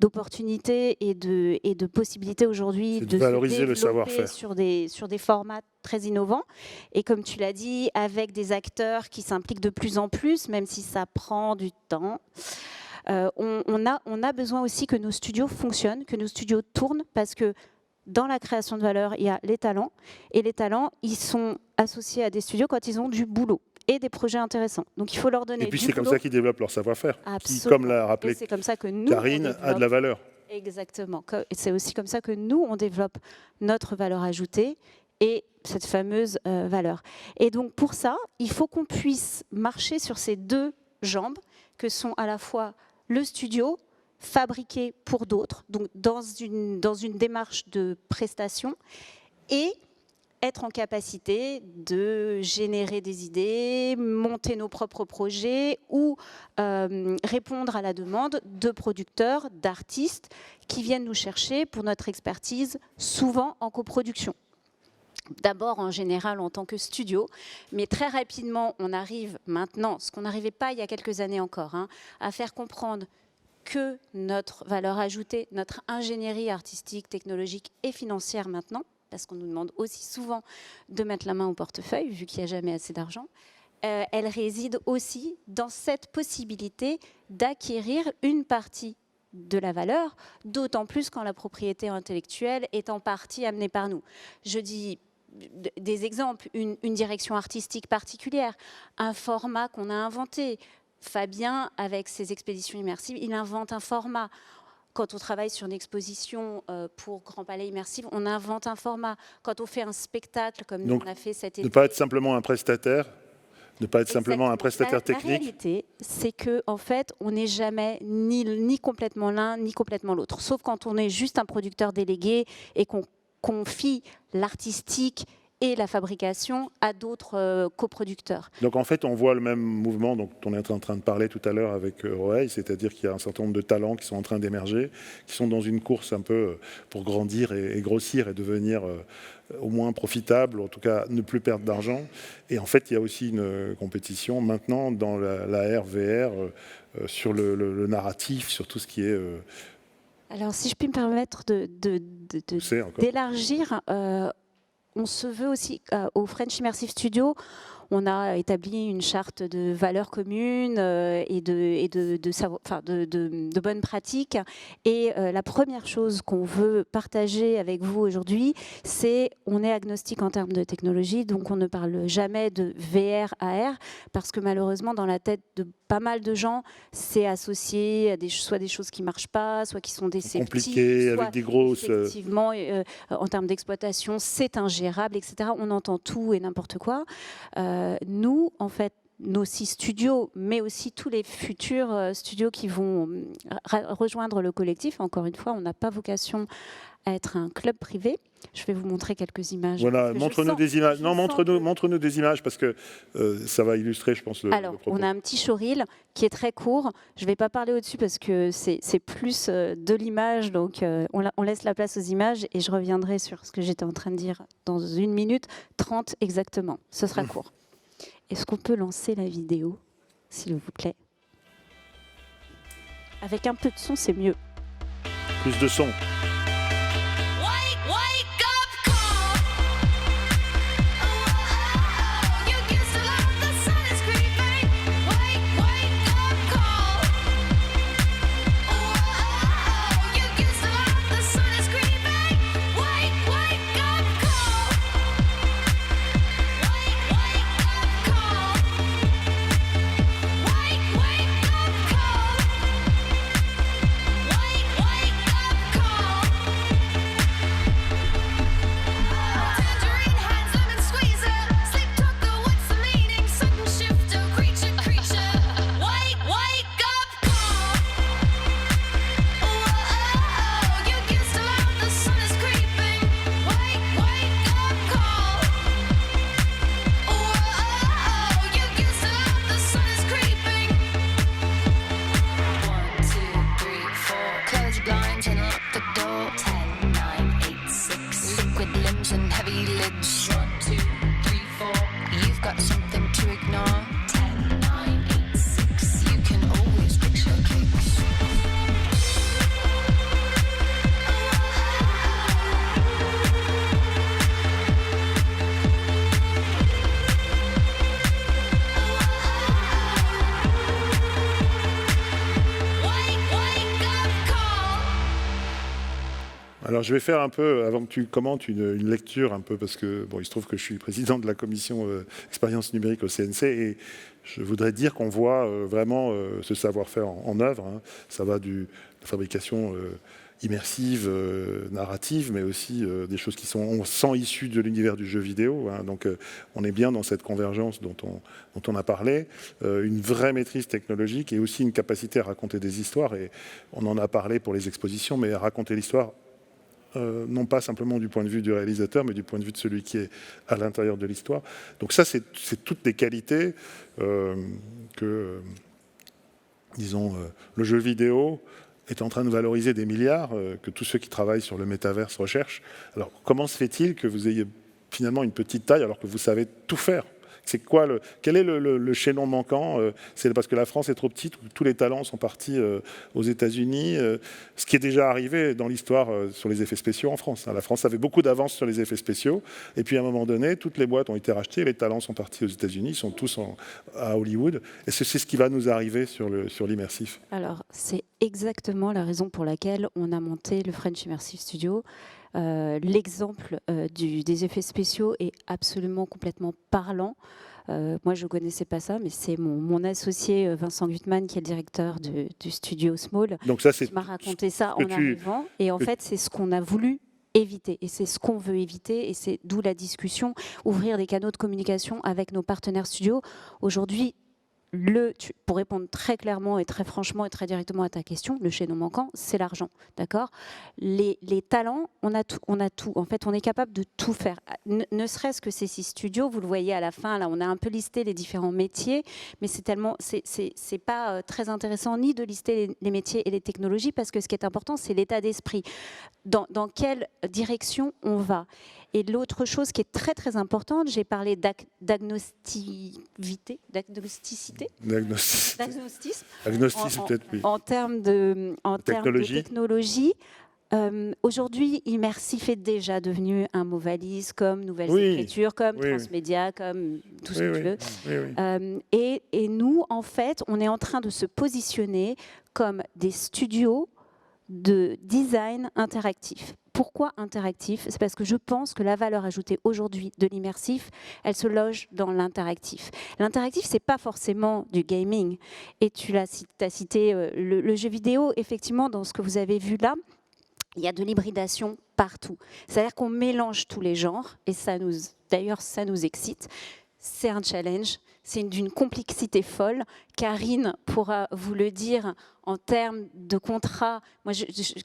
d'opportunités et de possibilités aujourd'hui de valoriser le se savoir-faire sur des formats très innovants, et comme tu l'as dit, avec des acteurs qui s'impliquent de plus en plus, même si ça prend du temps. On a besoin aussi que nos studios fonctionnent, que nos studios tournent, parce que dans la création de valeur, il y a les talents, et les talents, ils sont associés à des studios quand ils ont du boulot et des projets intéressants. Donc il faut leur donner Et puis du c'est comme boulot. ça qu'ils développent leur savoir-faire, qui, Absolument. comme l'a rappelé Et c'est comme ça que nous, Karine, a de la valeur. Exactement. Et c'est aussi comme ça que nous, on développe notre valeur ajoutée et cette fameuse valeur. Et donc pour ça, il faut qu'on puisse marcher sur ces 2 jambes, que sont à la fois le studio, fabriqué pour d'autres, donc dans une démarche de prestation, et être en capacité de générer des idées, monter nos propres projets ou répondre à la demande de producteurs, d'artistes qui viennent nous chercher pour notre expertise, souvent en coproduction. D'abord, en général, en tant que studio, mais très rapidement, on arrive maintenant, ce qu'on n'arrivait pas il y a quelques années encore, à faire comprendre que notre valeur ajoutée, notre ingénierie artistique, technologique et financière maintenant, parce qu'on nous demande aussi souvent de mettre la main au portefeuille, vu qu'il n'y a jamais assez d'argent, elle réside aussi dans cette possibilité d'acquérir une partie de la valeur, d'autant plus quand la propriété intellectuelle est en partie amenée par nous. Je dis des exemples, une direction artistique particulière, un format qu'on a inventé. Fabien, avec ses expéditions immersives, il invente un format. Quand on travaille sur une exposition pour Grand Palais Immersif, on invente un format. Quand on fait un spectacle, comme nous on a fait cet été... Ne pas être simplement un prestataire, ne pas être simplement un prestataire technique. La réalité, c'est qu'en fait, on n'est jamais ni complètement l'un, ni complètement l'autre. Sauf quand on est juste un producteur délégué et qu'on confie l'artistique et la fabrication à d'autres coproducteurs. Donc en fait, on voit le même mouvement dont on est en train de parler tout à l'heure avec Roeil, c'est-à-dire qu'il y a un certain nombre de talents qui sont en train d'émerger, qui sont dans une course un peu pour grandir et grossir et devenir au moins profitable, en tout cas ne plus perdre d'argent. Et en fait, il y a aussi une compétition maintenant dans la RVR sur le narratif, sur tout ce qui est... Alors si je puis me permettre d'élargir... On se veut aussi, au French Immersive Studio, on a établi une charte de valeurs communes et de bonnes pratiques. Et la première chose qu'on veut partager avec vous aujourd'hui, c'est on est agnostique en termes de technologie, donc on ne parle jamais de VR, AR, parce que malheureusement, dans la tête de pas mal de gens, c'est associé à soit des choses qui ne marchent pas, soit qui sont déceptives, compliquées, avec des grosses... Effectivement, en termes d'exploitation, c'est ingérable, etc. On entend tout et n'importe quoi. Nous, en fait, nos 6 studios, mais aussi tous les futurs studios qui vont rejoindre le collectif. Encore une fois, on n'a pas vocation à être un club privé. Je vais vous montrer quelques images. Voilà, montre-nous des images. Non, montre-nous des images parce que ça va illustrer, je pense, le propos. On a un petit showreel qui est très court. Je ne vais pas parler au-dessus parce que c'est plus de l'image, donc on laisse la place aux images et je reviendrai sur ce que j'étais en train de dire dans 1 minute 30 exactement. Ce sera court. Est-ce qu'on peut lancer la vidéo, s'il vous plaît? Avec un peu de son, c'est mieux. Plus de son. Wake up call. Alors je vais faire un peu, avant que tu commentes, une lecture un peu, parce que bon, il se trouve que je suis président de la commission expérience numérique au CNC, et je voudrais dire qu'on voit vraiment ce savoir-faire en œuvre. Hein. Ça va de la fabrication immersive, narrative, mais aussi des choses qui sont, on sent, issues de l'univers du jeu vidéo. Hein. Donc on est bien dans cette convergence dont on a parlé. Une vraie maîtrise technologique et aussi une capacité à raconter des histoires. Et on en a parlé pour les expositions, mais à raconter l'histoire, non pas simplement du point de vue du réalisateur, mais du point de vue de celui qui est à l'intérieur de l'histoire. Donc ça, c'est toutes des qualités que, disons, le jeu vidéo est en train de valoriser des milliards, que tous ceux qui travaillent sur le métaverse recherchent. Alors, comment se fait-il que vous ayez finalement une petite taille alors que vous savez tout faire ? C'est quoi quel est le chaînon manquant? C'est parce que la France est trop petite, où tous les talents sont partis aux États-Unis, ce qui est déjà arrivé dans l'histoire sur les effets spéciaux en France. Hein. La France avait beaucoup d'avance sur les effets spéciaux, et puis à un moment donné, toutes les boîtes ont été rachetées, les talents sont partis aux États-Unis, ils sont tous à Hollywood. Est-ce que c'est ce qui va nous arriver sur l'immersif? Alors, c'est exactement la raison pour laquelle on a monté le French Immersive Studio. L'exemple des effets spéciaux est absolument complètement parlant. Moi, je ne connaissais pas ça, mais c'est mon associé Vincent Gutmann, qui est le directeur du studio Small, Donc ça, qui m'a raconté ça en arrivant. Et en fait, c'est ce qu'on a voulu éviter. Et c'est ce qu'on veut éviter. Et c'est d'où la discussion, ouvrir des canaux de communication avec nos partenaires studios. Aujourd'hui, pour répondre très clairement et très franchement et très directement à ta question, le chaînon manquant, c'est l'argent, d'accord ? Les talents, on a tout. En fait, on est capable de tout faire. Ne serait-ce que ces 6 studios, vous le voyez à la fin, là, on a un peu listé les différents métiers, mais c'est pas très intéressant ni de lister les métiers et les technologies, parce que ce qui est important, c'est l'état d'esprit. Dans quelle direction on va ? Et l'autre chose qui est très très importante, j'ai parlé d'agnosticité, agnostisme peut-être, oui. En termes de technologie. Aujourd'hui, immersif est déjà devenu un mot valise, comme nouvelles écritures, comme transmédia, comme tout ce que tu veux. Et nous, en fait, on est en train de se positionner comme des studios de design interactif. Pourquoi interactif? C'est parce que je pense que la valeur ajoutée aujourd'hui de l'immersif, elle se loge dans l'interactif. L'interactif, c'est pas forcément du gaming. Et tu as cité le jeu vidéo, effectivement, dans ce que vous avez vu là, il y a de l'hybridation partout. C'est-à-dire qu'on mélange tous les genres, et d'ailleurs, ça nous excite. C'est un challenge, c'est d'une complexité folle. Karine pourra vous le dire en termes de contrat. Moi,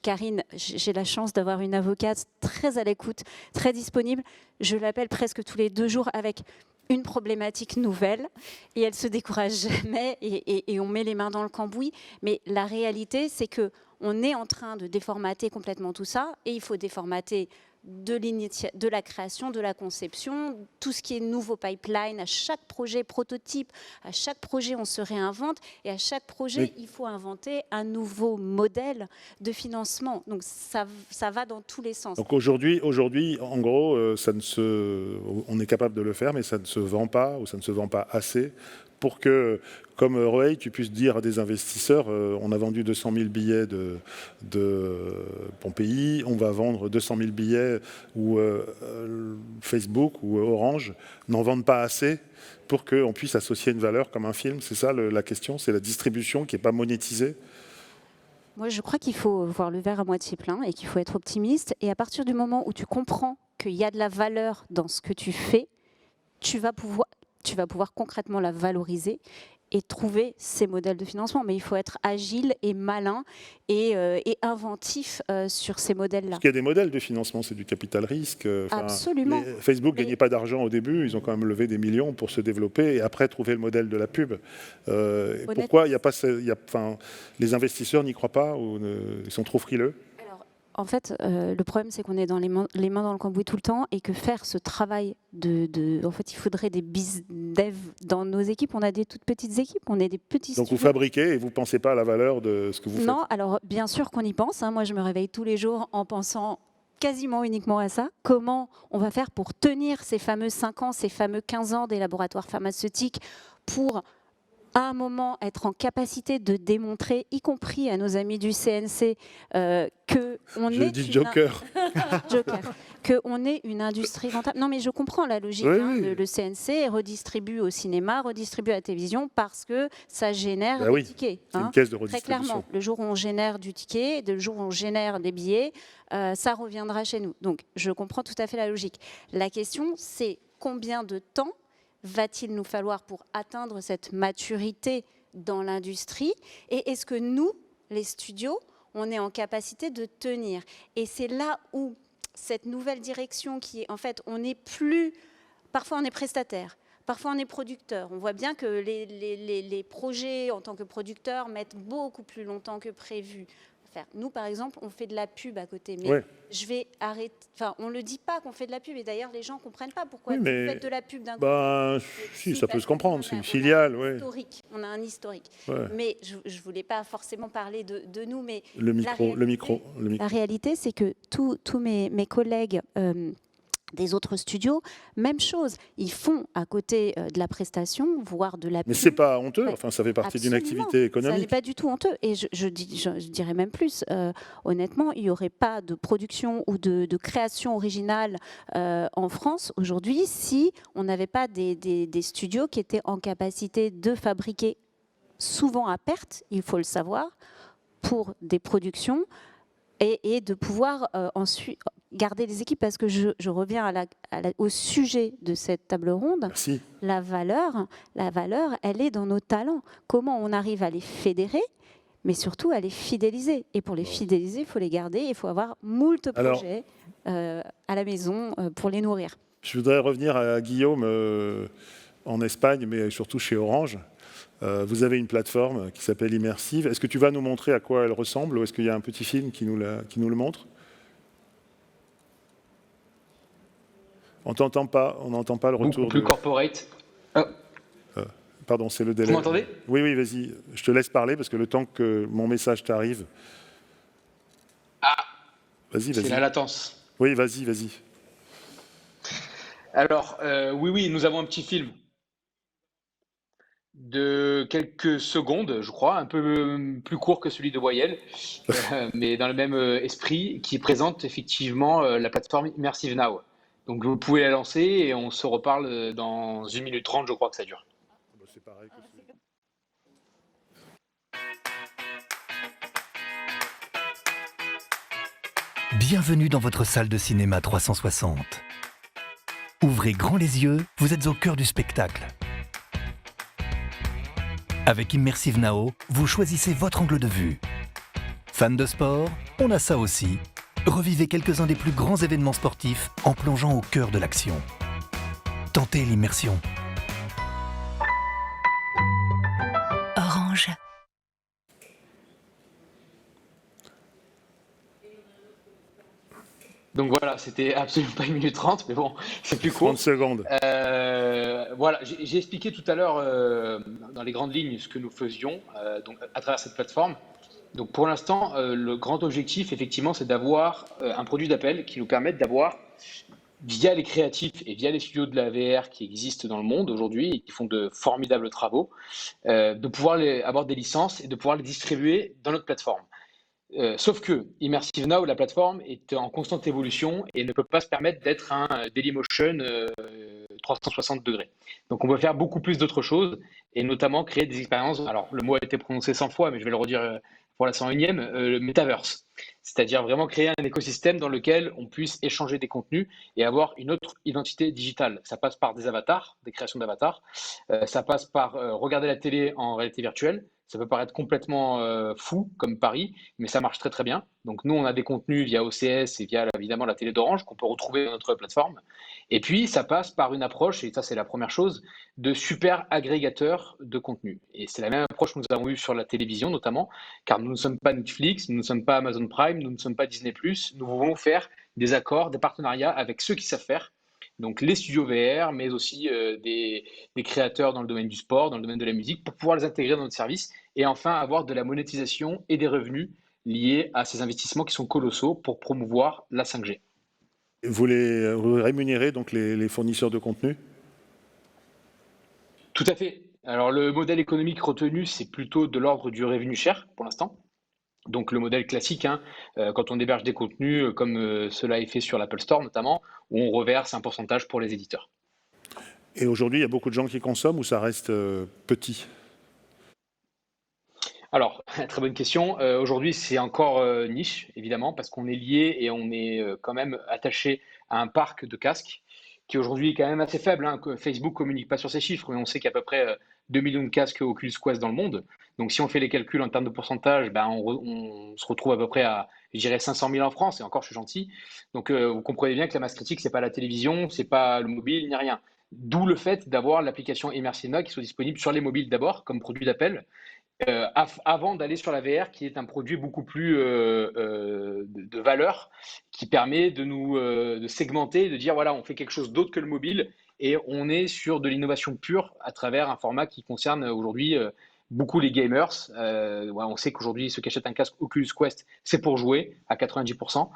Karine, j'ai la chance d'avoir une avocate très à l'écoute, très disponible. Je l'appelle presque tous les 2 jours avec une problématique nouvelle et elle ne se décourage jamais et on met les mains dans le cambouis. Mais la réalité, c'est qu'on est en train de déformater complètement tout ça et il faut déformater de la création, de la conception, tout ce qui est nouveau pipeline, à chaque projet prototype, à chaque projet on se réinvente et à chaque projet il faut inventer un nouveau modèle de financement. Donc ça va dans tous les sens. Donc aujourd'hui, en gros, on est capable de le faire, mais ça ne se vend pas ou ça ne se vend pas assez pour que, comme Roeil, tu puisses dire à des investisseurs, on a vendu 200 000 billets de Pompéi, on va vendre 200 000 billets, ou Facebook ou Orange n'en vendent pas assez pour qu'on puisse associer une valeur comme un film. C'est ça la question, c'est la distribution qui n'est pas monétisée. Moi, je crois qu'il faut voir le verre à moitié plein et qu'il faut être optimiste. Et à partir du moment où tu comprends qu'il y a de la valeur dans ce que tu fais, tu vas pouvoir concrètement la valoriser et trouver ces modèles de financement. Mais il faut être agile et malin et inventif sur ces modèles-là. Parce qu'il y a des modèles de financement, c'est du capital risque. Absolument. Facebook ne gagnait pas d'argent au début, ils ont quand même levé des millions pour se développer et après trouver le modèle de la pub. Pourquoi il n'y a pas... les investisseurs n'y croient pas ou ils sont trop frileux? En fait, le problème, c'est qu'on est dans les mains dans le cambouis tout le temps et que faire ce travail en fait, il faudrait des biz dev dans nos équipes. On a des toutes petites équipes, on est des petits Donc studios. vous fabriquez et vous ne pensez pas à la valeur de ce que vous faites? Non, alors bien sûr qu'on y pense. Moi, je me réveille tous les jours en pensant quasiment uniquement à ça. Comment on va faire pour tenir ces fameux 5 ans, ces fameux 15 ans des laboratoires pharmaceutiques pour... à un moment, être en capacité de démontrer, y compris à nos amis du CNC, qu'on est... Je dis Joker. Joker. Qu'on ait une industrie rentable. Non, mais je comprends la logique. Oui, Hein. oui. Le CNC redistribue au cinéma, redistribue à la télévision parce que ça génère Bah des oui, tickets. c'est une Hein. caisse de Très redistribution. clairement, le jour où on génère du ticket, le jour où on génère des billets, ça reviendra chez nous. Donc, je comprends tout à fait la logique. La question, c'est combien de temps va-t-il nous falloir pour atteindre cette maturité dans l'industrie? Et est-ce que nous, les studios, on est en capacité de tenir? Et c'est là où cette nouvelle direction qui est, en fait, on n'est plus... Parfois, on est prestataire. Parfois, on est producteur. On voit bien que les projets en tant que producteur mettent beaucoup plus longtemps que prévu. Nous, par exemple, on fait de la pub à côté, mais Ouais. je vais arrêter. Enfin, on ne le dit pas qu'on fait de la pub, et d'ailleurs, les gens ne comprennent pas pourquoi Oui, vous mais- faites de la pub d'un coup. Bah, si, ça peut parce se comprendre, qu'on c'est a- une on a filiale, un ouais. historique, on a un historique. Ouais. Mais je ne voulais pas forcément parler de nous, mais Le micro. la réalité, c'est que tous mes collègues des autres studios, même chose, ils font à côté de la prestation, voire de la Mais pub. c'est pas honteux, Ouais, enfin, ça fait partie d'une absolument. activité Ça n'est économique. pas du tout honteux. Et je dirais même plus, honnêtement, il n'y aurait pas de production ou de création originale en France aujourd'hui si on n'avait pas des studios qui étaient en capacité de fabriquer, souvent à perte, il faut le savoir, pour des productions et de pouvoir ensuite garder les équipes, parce que je reviens au sujet de cette table ronde. Merci. La valeur, elle est dans nos talents. Comment on arrive à les fédérer, mais surtout à les fidéliser. Et pour les fidéliser, il faut les garder, il faut avoir moult Alors- projets à la maison pour les nourrir. Je voudrais revenir à Guillaume en Espagne, mais surtout chez Orange. Vous avez une plateforme qui s'appelle Immersive. Est-ce que tu vas nous montrer à quoi elle ressemble, ou est-ce qu'il y a un petit film qui nous le montre? On n'entend pas le retour. Beaucoup plus corporate. Oh, Pardon, c'est le délai. Vous m'entendez? Oui, oui, vas-y. Je te laisse parler parce que le temps que mon message t'arrive. Ah, Vas-y, c'est la vas-y. latence. Oui, vas-y. Alors, oui, nous avons un petit film de quelques secondes, je crois, un peu plus court que celui de Voyelle, mais dans le même esprit, qui présente effectivement la plateforme Immersive Now. Donc, vous pouvez la lancer et on se reparle dans 1 minute 30, je crois que ça dure. C'est pareil que Bienvenue dans votre salle de cinéma 360. Ouvrez grand les yeux, vous êtes au cœur du spectacle. Avec Immersive Now, vous choisissez votre angle de vue. Fan de sport? On a ça aussi. Revivez quelques-uns des plus grands événements sportifs en plongeant au cœur de l'action. Tentez l'immersion. Orange. Donc voilà, c'était absolument pas 1 minute 30, mais bon, c'est plus 30 court. secondes. Voilà, j'ai expliqué tout à l'heure dans les grandes lignes ce que nous faisions donc, à travers cette plateforme. Donc pour l'instant, le grand objectif, effectivement, c'est d'avoir un produit d'appel qui nous permette d'avoir, via les créatifs et via les studios de la VR qui existent dans le monde aujourd'hui et qui font de formidables travaux, de pouvoir avoir des licences et de pouvoir les distribuer dans notre plateforme. Sauf que Immersive Now, la plateforme, est en constante évolution et ne peut pas se permettre d'être un Dailymotion 360 degrés. Donc on peut faire beaucoup plus d'autres choses et notamment créer des expériences. Alors le mot a été prononcé 100 fois, mais je vais le redire pour la 101e, le metaverse. C'est-à-dire vraiment créer un écosystème dans lequel on puisse échanger des contenus et avoir une autre identité digitale. Ça passe par des avatars, des créations d'avatars. Ça passe par regarder la télé en réalité virtuelle. Ça peut paraître complètement fou comme pari, mais ça marche très très bien. Donc nous, on a des contenus via OCS et via évidemment la télé d'Orange qu'on peut retrouver dans notre plateforme. Et puis, ça passe par une approche, et ça c'est la première chose, de super agrégateur de contenu. Et c'est la même approche que nous avons eue sur la télévision notamment, car nous ne sommes pas Netflix, nous ne sommes pas Amazon Prime, nous ne sommes pas Disney+. Nous voulons faire des accords, des partenariats avec ceux qui savent faire. Donc les studios VR, mais aussi des créateurs dans le domaine du sport, dans le domaine de la musique, pour pouvoir les intégrer dans notre service et enfin avoir de la monétisation et des revenus liés à ces investissements qui sont colossaux pour promouvoir la 5G. Vous rémunérez donc les fournisseurs de contenu? Tout à fait. Alors le modèle économique retenu, c'est plutôt de l'ordre du revenu share pour l'instant. Donc le modèle classique, hein, quand on héberge des contenus comme cela est fait sur l'Apple Store notamment, où on reverse un pourcentage pour les éditeurs. Et aujourd'hui, il y a beaucoup de gens qui consomment ou ça reste petit? Alors, très bonne question. Aujourd'hui, c'est encore niche, évidemment, parce qu'on est lié et on est quand même attaché à un parc de casques qui aujourd'hui est quand même assez faible, hein, que Facebook communique pas sur ces chiffres, mais on sait qu'il y a à peu près 2 millions de casques Oculus Quest dans le monde. Donc, si on fait les calculs en termes de pourcentage, ben, on se retrouve à peu près à, je dirais, 500 000 en France, et encore, je suis gentil. Donc, vous comprenez bien que la masse critique, c'est pas la télévision, c'est pas le mobile, ni rien. D'où le fait d'avoir l'application Immersive Now qui soit disponible sur les mobiles d'abord, comme produit d'appel, avant d'aller sur la VR, qui est un produit beaucoup plus de valeur, qui permet de nous de segmenter, de dire voilà, on fait quelque chose d'autre que le mobile et on est sur de l'innovation pure à travers un format qui concerne aujourd'hui beaucoup les gamers. Ouais, on sait qu'aujourd'hui, ceux qui achètent un casque Oculus Quest, c'est pour jouer à 90%.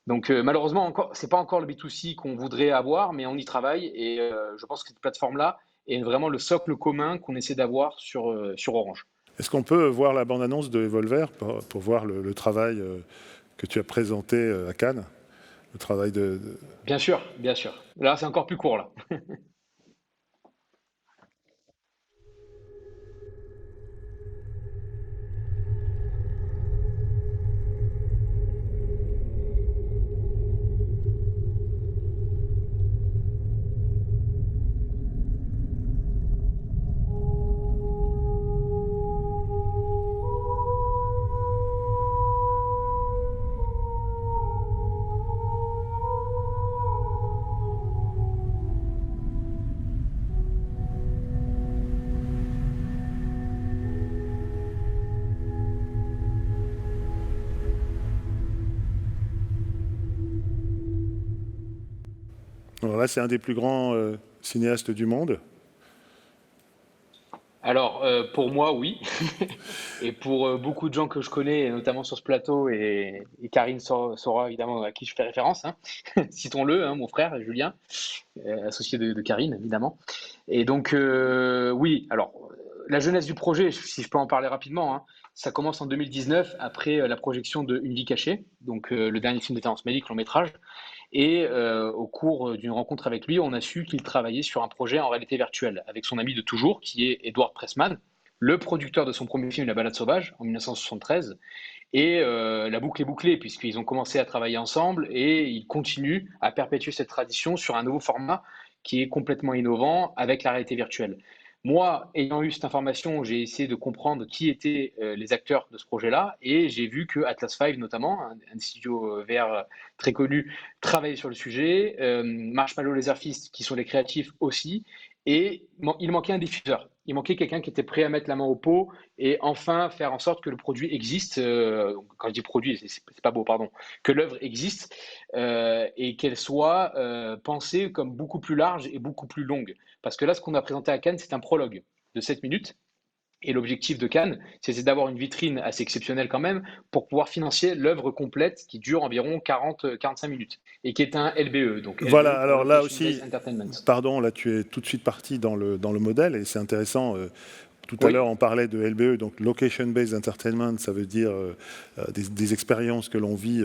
Donc malheureusement, c'est pas encore le B2C qu'on voudrait avoir, mais on y travaille et je pense que cette plateforme-là est vraiment le socle commun qu'on essaie d'avoir sur Orange. Est-ce qu'on peut voir la bande-annonce de Evolver pour voir le travail que tu as présenté à Cannes? Le travail Bien sûr, bien sûr. Là, c'est encore plus court, là. Alors là, c'est un des plus grands cinéastes du monde. Alors, pour moi, oui. Et pour beaucoup de gens que je connais, et notamment sur ce plateau, et Karine saura évidemment à qui je fais référence, hein. Citons-le, hein, mon frère Julien, associé de Karine, évidemment. Et donc, oui, alors, la jeunesse du projet, si je peux en parler rapidement, hein, ça commence en 2019, après la projection de Une vie cachée, donc le dernier film de Terrence Malick, long métrage. Et au cours d'une rencontre avec lui, on a su qu'il travaillait sur un projet en réalité virtuelle avec son ami de toujours, qui est Edward Pressman, le producteur de son premier film La Balade sauvage en 1973. Et la boucle est bouclée, puisqu'ils ont commencé à travailler ensemble et ils continuent à perpétuer cette tradition sur un nouveau format qui est complètement innovant avec la réalité virtuelle. Moi, ayant eu cette information, j'ai essayé de comprendre qui étaient les acteurs de ce projet-là et j'ai vu que Atlas V, notamment, un studio VR très connu, travaillait sur le sujet, Marshmallow Laserfist, qui sont les créatifs aussi, et il manquait un diffuseur. Il manquait quelqu'un qui était prêt à mettre la main au pot et enfin faire en sorte que le produit existe. Quand je dis produit, c'est pas beau, pardon. Que l'œuvre existe et qu'elle soit pensée comme beaucoup plus large et beaucoup plus longue. Parce que là, ce qu'on a présenté à Cannes, c'est un prologue de 7 minutes. Et l'objectif de Cannes, c'est d'avoir une vitrine assez exceptionnelle quand même pour pouvoir financer l'œuvre complète qui dure environ 40-45 minutes et qui est un LBE. Donc Voilà, LBE pour alors là Location aussi, Based Entertainment. pardon, là tu es tout de suite parti dans le modèle et c'est intéressant. Tout à Oui. l'heure, on parlait de LBE, donc Location Based Entertainment, ça veut dire des expériences que l'on vit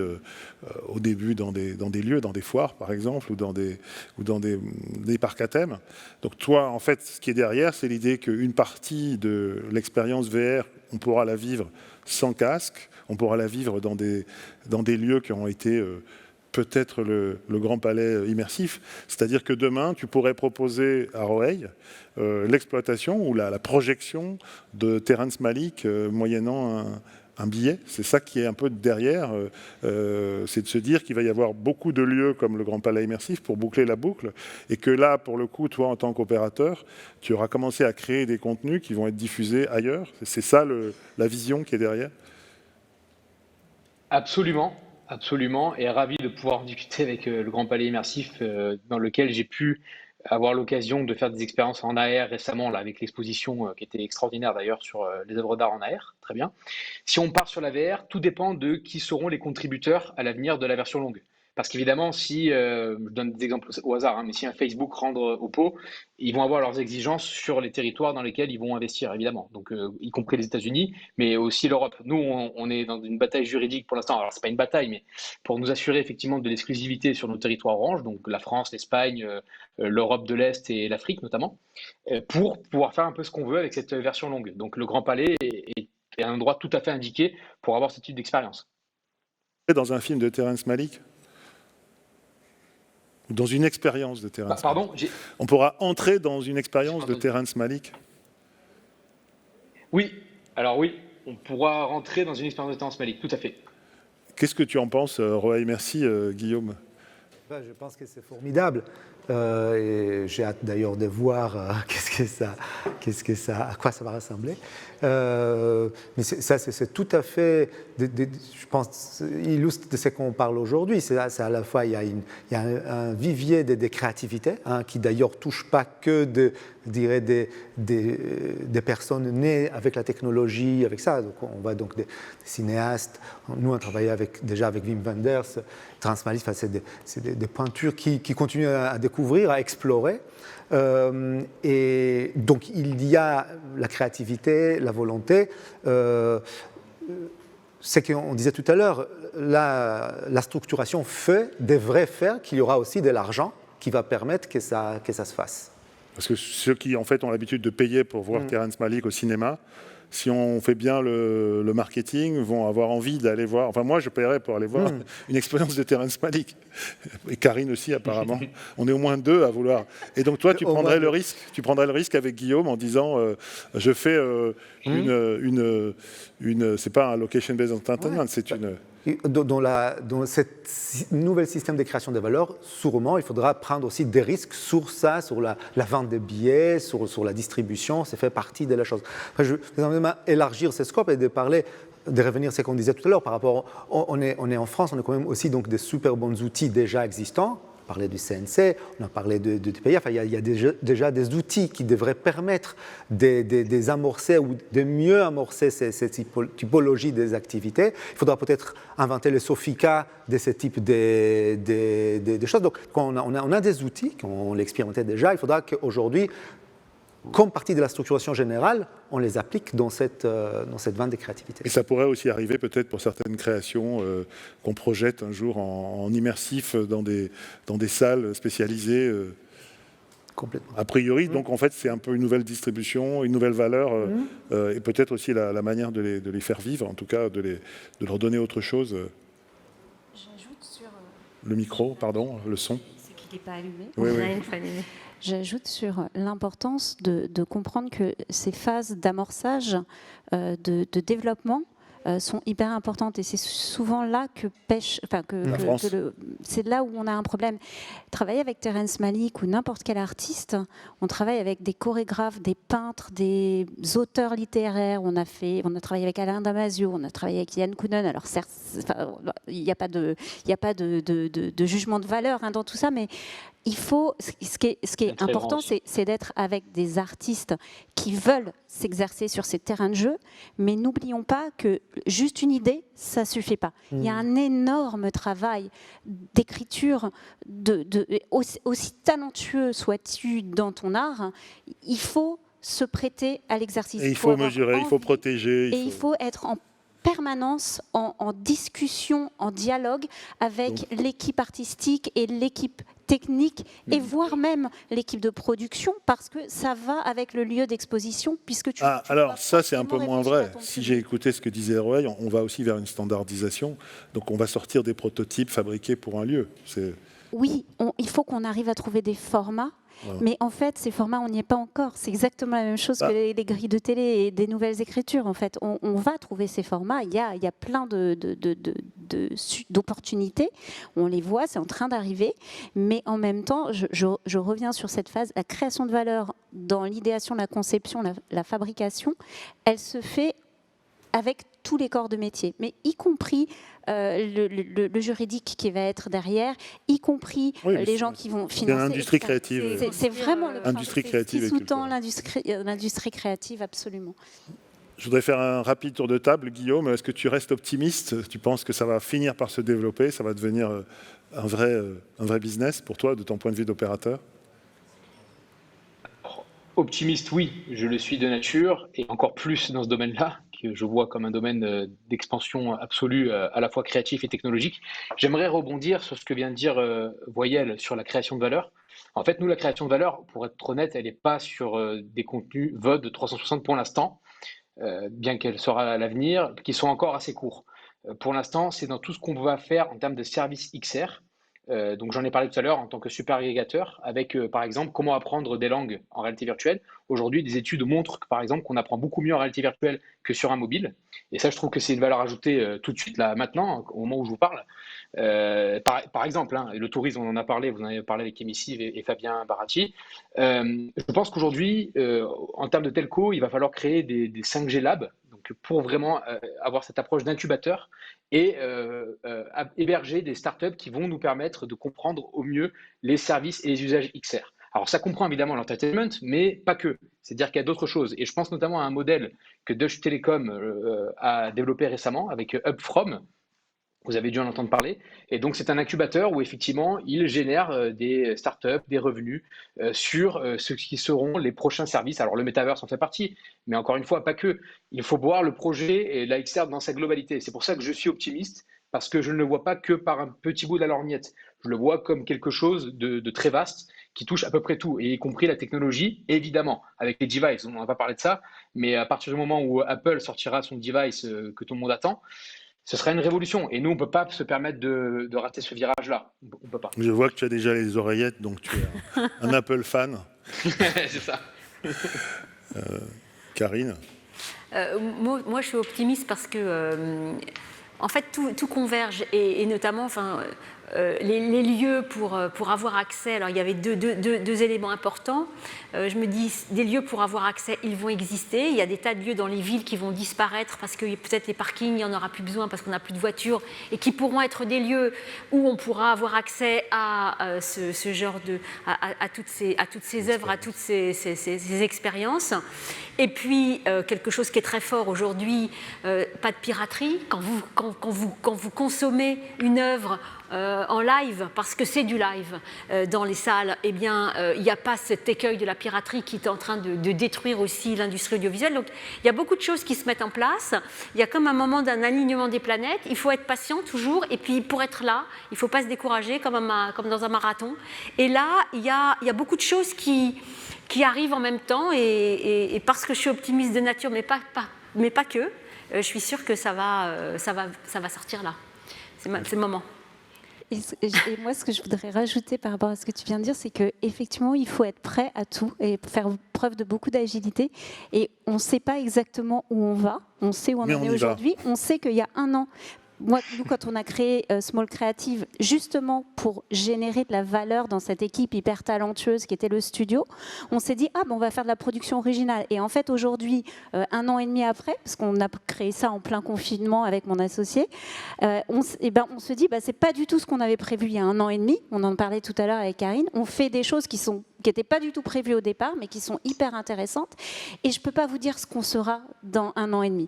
au début dans des lieux, dans des foires par exemple, ou dans des parcs à thème. Donc toi, en fait, ce qui est derrière, c'est l'idée qu'une partie de l'expérience VR, on pourra la vivre sans casque, on pourra la vivre dans des lieux qui ont été peut-être le Grand Palais immersif. C'est-à-dire que demain, tu pourrais proposer à Roeil l'exploitation ou la projection de Terrence Malick moyennant un billet. C'est ça qui est un peu derrière. C'est de se dire qu'il va y avoir beaucoup de lieux comme le Grand Palais immersif pour boucler la boucle et que là, pour le coup, toi, en tant qu'opérateur, tu auras commencé à créer des contenus qui vont être diffusés ailleurs. C'est ça la vision qui est derrière? Absolument, absolument, et ravi de pouvoir en discuter avec le Grand Palais Immersif, dans lequel j'ai pu avoir l'occasion de faire des expériences en AR récemment, là, avec l'exposition qui était extraordinaire d'ailleurs sur les œuvres d'art en AR. Très bien. Si on part sur la VR, tout dépend de qui seront les contributeurs à l'avenir de la version longue. Parce qu'évidemment, si, je donne des exemples au hasard, hein, mais si un Facebook rentre au pot, ils vont avoir leurs exigences sur les territoires dans lesquels ils vont investir, évidemment. Donc, y compris les États-Unis, mais aussi l'Europe. Nous, on est dans une bataille juridique pour l'instant. Alors, c'est pas une bataille, mais pour nous assurer effectivement de l'exclusivité sur nos territoires orange, donc la France, l'Espagne, l'Europe de l'Est et l'Afrique notamment, pour pouvoir faire un peu ce qu'on veut avec cette version longue. Donc, le Grand Palais est un endroit tout à fait indiqué pour avoir ce type d'expérience. Dans un film de Terrence Malick, ou dans une expérience de Terrence Pardon, Malick. On pourra entrer dans une expérience de Terrence Malick. Oui, alors oui, on pourra rentrer dans une expérience de Terrence Malick, tout à fait. Qu'est-ce que tu en penses, Roaï? Merci, Guillaume. Je pense que c'est formidable. Et j'ai hâte d'ailleurs de voir à quoi ça va ressembler. Mais ça, c'est tout à fait, je pense, illustre de ce qu'on parle aujourd'hui. C'est à la fois, il y a un vivier de créativité, hein, qui d'ailleurs touche pas que des personnes nées avec la technologie, avec ça. Donc, on voit donc des cinéastes. Nous, on travaillait déjà avec Wim Wenders, Terrence Malick. C'est des pointures qui continuent à découvrir, à explorer. Et donc, il y a la créativité, la volonté. C'est qu'on disait tout à l'heure, la structuration devrait faire qu'il y aura aussi de l'argent qui va permettre que ça se fasse. Parce que ceux qui, en fait, ont l'habitude de payer pour voir Terrence Malick au cinéma, si on fait bien le marketing, vont avoir envie d'aller voir. Enfin, moi, je paierais pour aller voir une expérience de Terrence Malick. Et Karine aussi, apparemment. On est au moins deux à vouloir. Et donc, toi, tu prendrais le risque. Tu prendrais le risque avec Guillaume en disant, je fais c'est pas un location-based entertainment, c'est une. Dans ce nouvel système de création de valeur, sûrement, il faudra prendre aussi des risques sur ça, sur la vente des billets, sur la distribution. Ça fait partie de la chose. Après, je vais élargir ce scope et de revenir à ce qu'on disait tout à l'heure par rapport. On est en France, on a quand même aussi donc des super bons outils déjà existants. On a parlé du CNC, on a parlé de TPI. Enfin, il y a déjà des outils qui devraient permettre d'amorcer ou de mieux amorcer ces typologies des activités. Il faudra peut-être inventer le Sofica de ce type de choses. Donc, quand on a des outils, on l'expérimentait déjà, il faudra qu'aujourd'hui, comme partie de la structuration générale, on les applique dans cette vente de créativité. Et ça pourrait aussi arriver peut-être pour certaines créations qu'on projette un jour en immersif dans des salles spécialisées. Complètement. A priori, donc en fait, c'est un peu une nouvelle distribution, une nouvelle valeur, et peut-être aussi la manière de les faire vivre, en tout cas de leur donner autre chose. J'ajoute sur... Le micro, pardon, le son. C'est qu'il n'est pas allumé. Oui. J'ajoute sur l'importance de comprendre que ces phases d'amorçage, de développement, sont hyper importantes et c'est souvent là que c'est là où on a un problème. Travailler avec Terrence Malick ou n'importe quel artiste, on travaille avec des chorégraphes, des peintres, des auteurs littéraires. On a travaillé avec Alain Damasio, on a travaillé avec Yann Kounen. Alors certes, il n'y a pas de jugement de valeur, hein, dans tout ça, mais il faut, ce qui est important, c'est d'être avec des artistes qui veulent s'exercer sur ces terrains de jeu, mais n'oublions pas que juste une idée, ça ne suffit pas. Il y a un énorme travail d'écriture, aussi talentueux sois-tu dans ton art, il faut se prêter à l'exercice. Et il faut mesurer, il faut protéger. Il faut être en permanence en discussion, en dialogue avec l'équipe artistique et l'équipe technique et voire même l'équipe de production parce que ça va avec le lieu d'exposition puisque tu alors ça c'est un peu moins vrai. Si j'ai écouté ce que disait Roy, on va aussi vers une standardisation. Donc on va sortir des prototypes fabriqués pour un lieu. Oui, il faut qu'on arrive à trouver des formats. Voilà. Mais en fait, ces formats, on n'y est pas encore. C'est exactement la même chose que les grilles de télé et des nouvelles écritures. En fait, on va trouver ces formats. Il y a plein d'opportunités. On les voit, c'est en train d'arriver. Mais en même temps, je reviens sur cette phase. La création de valeur dans l'idéation, la conception, la fabrication, elle se fait avec tous les corps de métier, mais y compris le juridique qui va être derrière, y compris les gens qui vont financer. C'est l'industrie créative. C'est vraiment l'industrie créative. Qui sous-tend l'industrie créative, absolument. Je voudrais faire un rapide tour de table. Guillaume, est-ce que tu restes optimiste? Tu penses que ça va finir par se développer? Ça va devenir un vrai business pour toi, de ton point de vue d'opérateur? Optimiste, oui, je le suis de nature, et encore plus dans ce domaine-là, que je vois comme un domaine d'expansion absolue, à la fois créatif et technologique. J'aimerais rebondir sur ce que vient de dire Voyelle sur la création de valeur. En fait, nous, la création de valeur, pour être honnête, elle n'est pas sur des contenus VOD 360 pour l'instant, bien qu'elle sera à l'avenir, qui sont encore assez courts. Pour l'instant, c'est dans tout ce qu'on va faire en termes de services XR. Donc j'en ai parlé tout à l'heure en tant que super agrégateur, avec par exemple comment apprendre des langues en réalité virtuelle. Aujourd'hui, des études montrent que, par exemple, qu'on apprend beaucoup mieux en réalité virtuelle que sur un mobile. Et ça, je trouve que c'est une valeur ajoutée tout de suite, là, maintenant, au moment où je vous parle. Par exemple, hein, le tourisme, on en a parlé, vous en avez parlé avec Emissive et Fabien Baratti. Je pense qu'aujourd'hui, en termes de telco, il va falloir créer des 5G labs, donc pour vraiment avoir cette approche d'incubateur et héberger des startups qui vont nous permettre de comprendre au mieux les services et les usages XR. Alors ça comprend évidemment l'entertainment, mais pas que. C'est-à-dire qu'il y a d'autres choses. Et je pense notamment à un modèle que Deutsche Telekom a développé récemment avec UpFrom. Vous avez dû en entendre parler. Et donc, c'est un incubateur où, effectivement, il génère des startups, des revenus sur ce qui seront les prochains services. Alors, le Metaverse en fait partie, mais encore une fois, pas que. Il faut voir le projet et la XR dans sa globalité. C'est pour ça que je suis optimiste, parce que je ne le vois pas que par un petit bout de la lorgnette. Je le vois comme quelque chose de très vaste qui touche à peu près tout, et y compris la technologie, évidemment, avec les devices. On n'a pas parlé de ça, mais à partir du moment où Apple sortira son device que tout le monde attend, ce sera une révolution. Et nous, on ne peut pas se permettre de rater ce virage-là. On ne peut pas. Je vois que tu as déjà les oreillettes, donc tu es un Apple fan. C'est ça. Karine? Moi, je suis optimiste parce que, en fait, tout converge, et notamment, les lieux pour avoir accès. Alors, il y avait deux éléments importants. Je me dis, des lieux pour avoir accès, ils vont exister. Il y a des tas de lieux dans les villes qui vont disparaître parce que peut-être les parkings, il n'y en aura plus besoin parce qu'on n'a plus de voitures, et qui pourront être des lieux où on pourra avoir accès à ce genre à toutes ces œuvres, à toutes ces expériences. Et puis, quelque chose qui est très fort aujourd'hui, pas de piraterie. Quand vous consommez une œuvre en live, parce que c'est du live dans les salles, eh bien, il n'y a pas cet écueil de la piraterie qui est en train de détruire aussi l'industrie audiovisuelle. Donc, il y a beaucoup de choses qui se mettent en place. Il y a comme un moment d'un alignement des planètes. Il faut être patient toujours, et puis pour être là, il ne faut pas se décourager comme dans un marathon. Et là, il y a beaucoup de choses qui arrivent en même temps, et parce que je suis optimiste de nature, mais pas que, je suis sûre que ça va sortir là. C'est le moment. Et moi, ce que je voudrais rajouter par rapport à ce que tu viens de dire, c'est qu'effectivement, il faut être prêt à tout et faire preuve de beaucoup d'agilité. Et on ne sait pas exactement où on va, on sait où on en est aujourd'hui. On sait qu'il y a un an, nous, quand on a créé Small Creative, justement pour générer de la valeur dans cette équipe hyper talentueuse qui était le studio, on s'est dit, on va faire de la production originale. Et en fait, aujourd'hui, 1 an et demi après, parce qu'on a créé ça en plein confinement avec mon associé, on se dit, c'est pas du tout ce qu'on avait prévu il y a 1 an et demi. On en parlait tout à l'heure avec Karine. On fait des choses qui n'étaient pas du tout prévues au départ, mais qui sont hyper intéressantes. Et je ne peux pas vous dire ce qu'on sera dans 1 an et demi.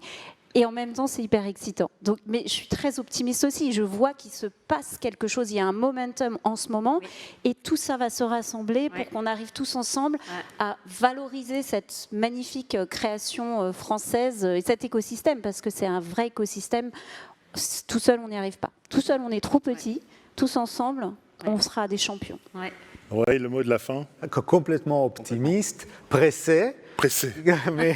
Et en même temps, c'est hyper excitant. Donc, mais je suis très optimiste aussi. Je vois qu'il se passe quelque chose. Il y a un momentum en ce moment. Oui. Et tout ça va se rassembler pour qu'on arrive tous ensemble à valoriser cette magnifique création française et cet écosystème. Parce que c'est un vrai écosystème. Tout seul, on n'y arrive pas. Tout seul, on est trop petit. Tous ensemble, on sera des champions. Ouais, le mot de la fin. Complètement optimiste, pressé, mais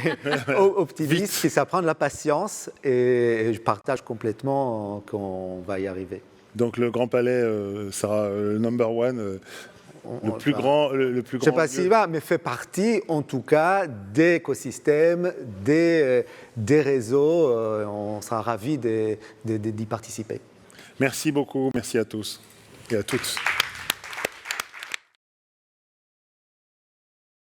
optimiste, et ça prend de la patience, et je partage complètement qu'on va y arriver. Donc le Grand Palais sera le number one, le plus grand. Je ne sais pas s'il va, mais fait partie en tout cas des écosystèmes, des réseaux. On sera ravis d'y participer. Merci beaucoup, merci à tous et à toutes.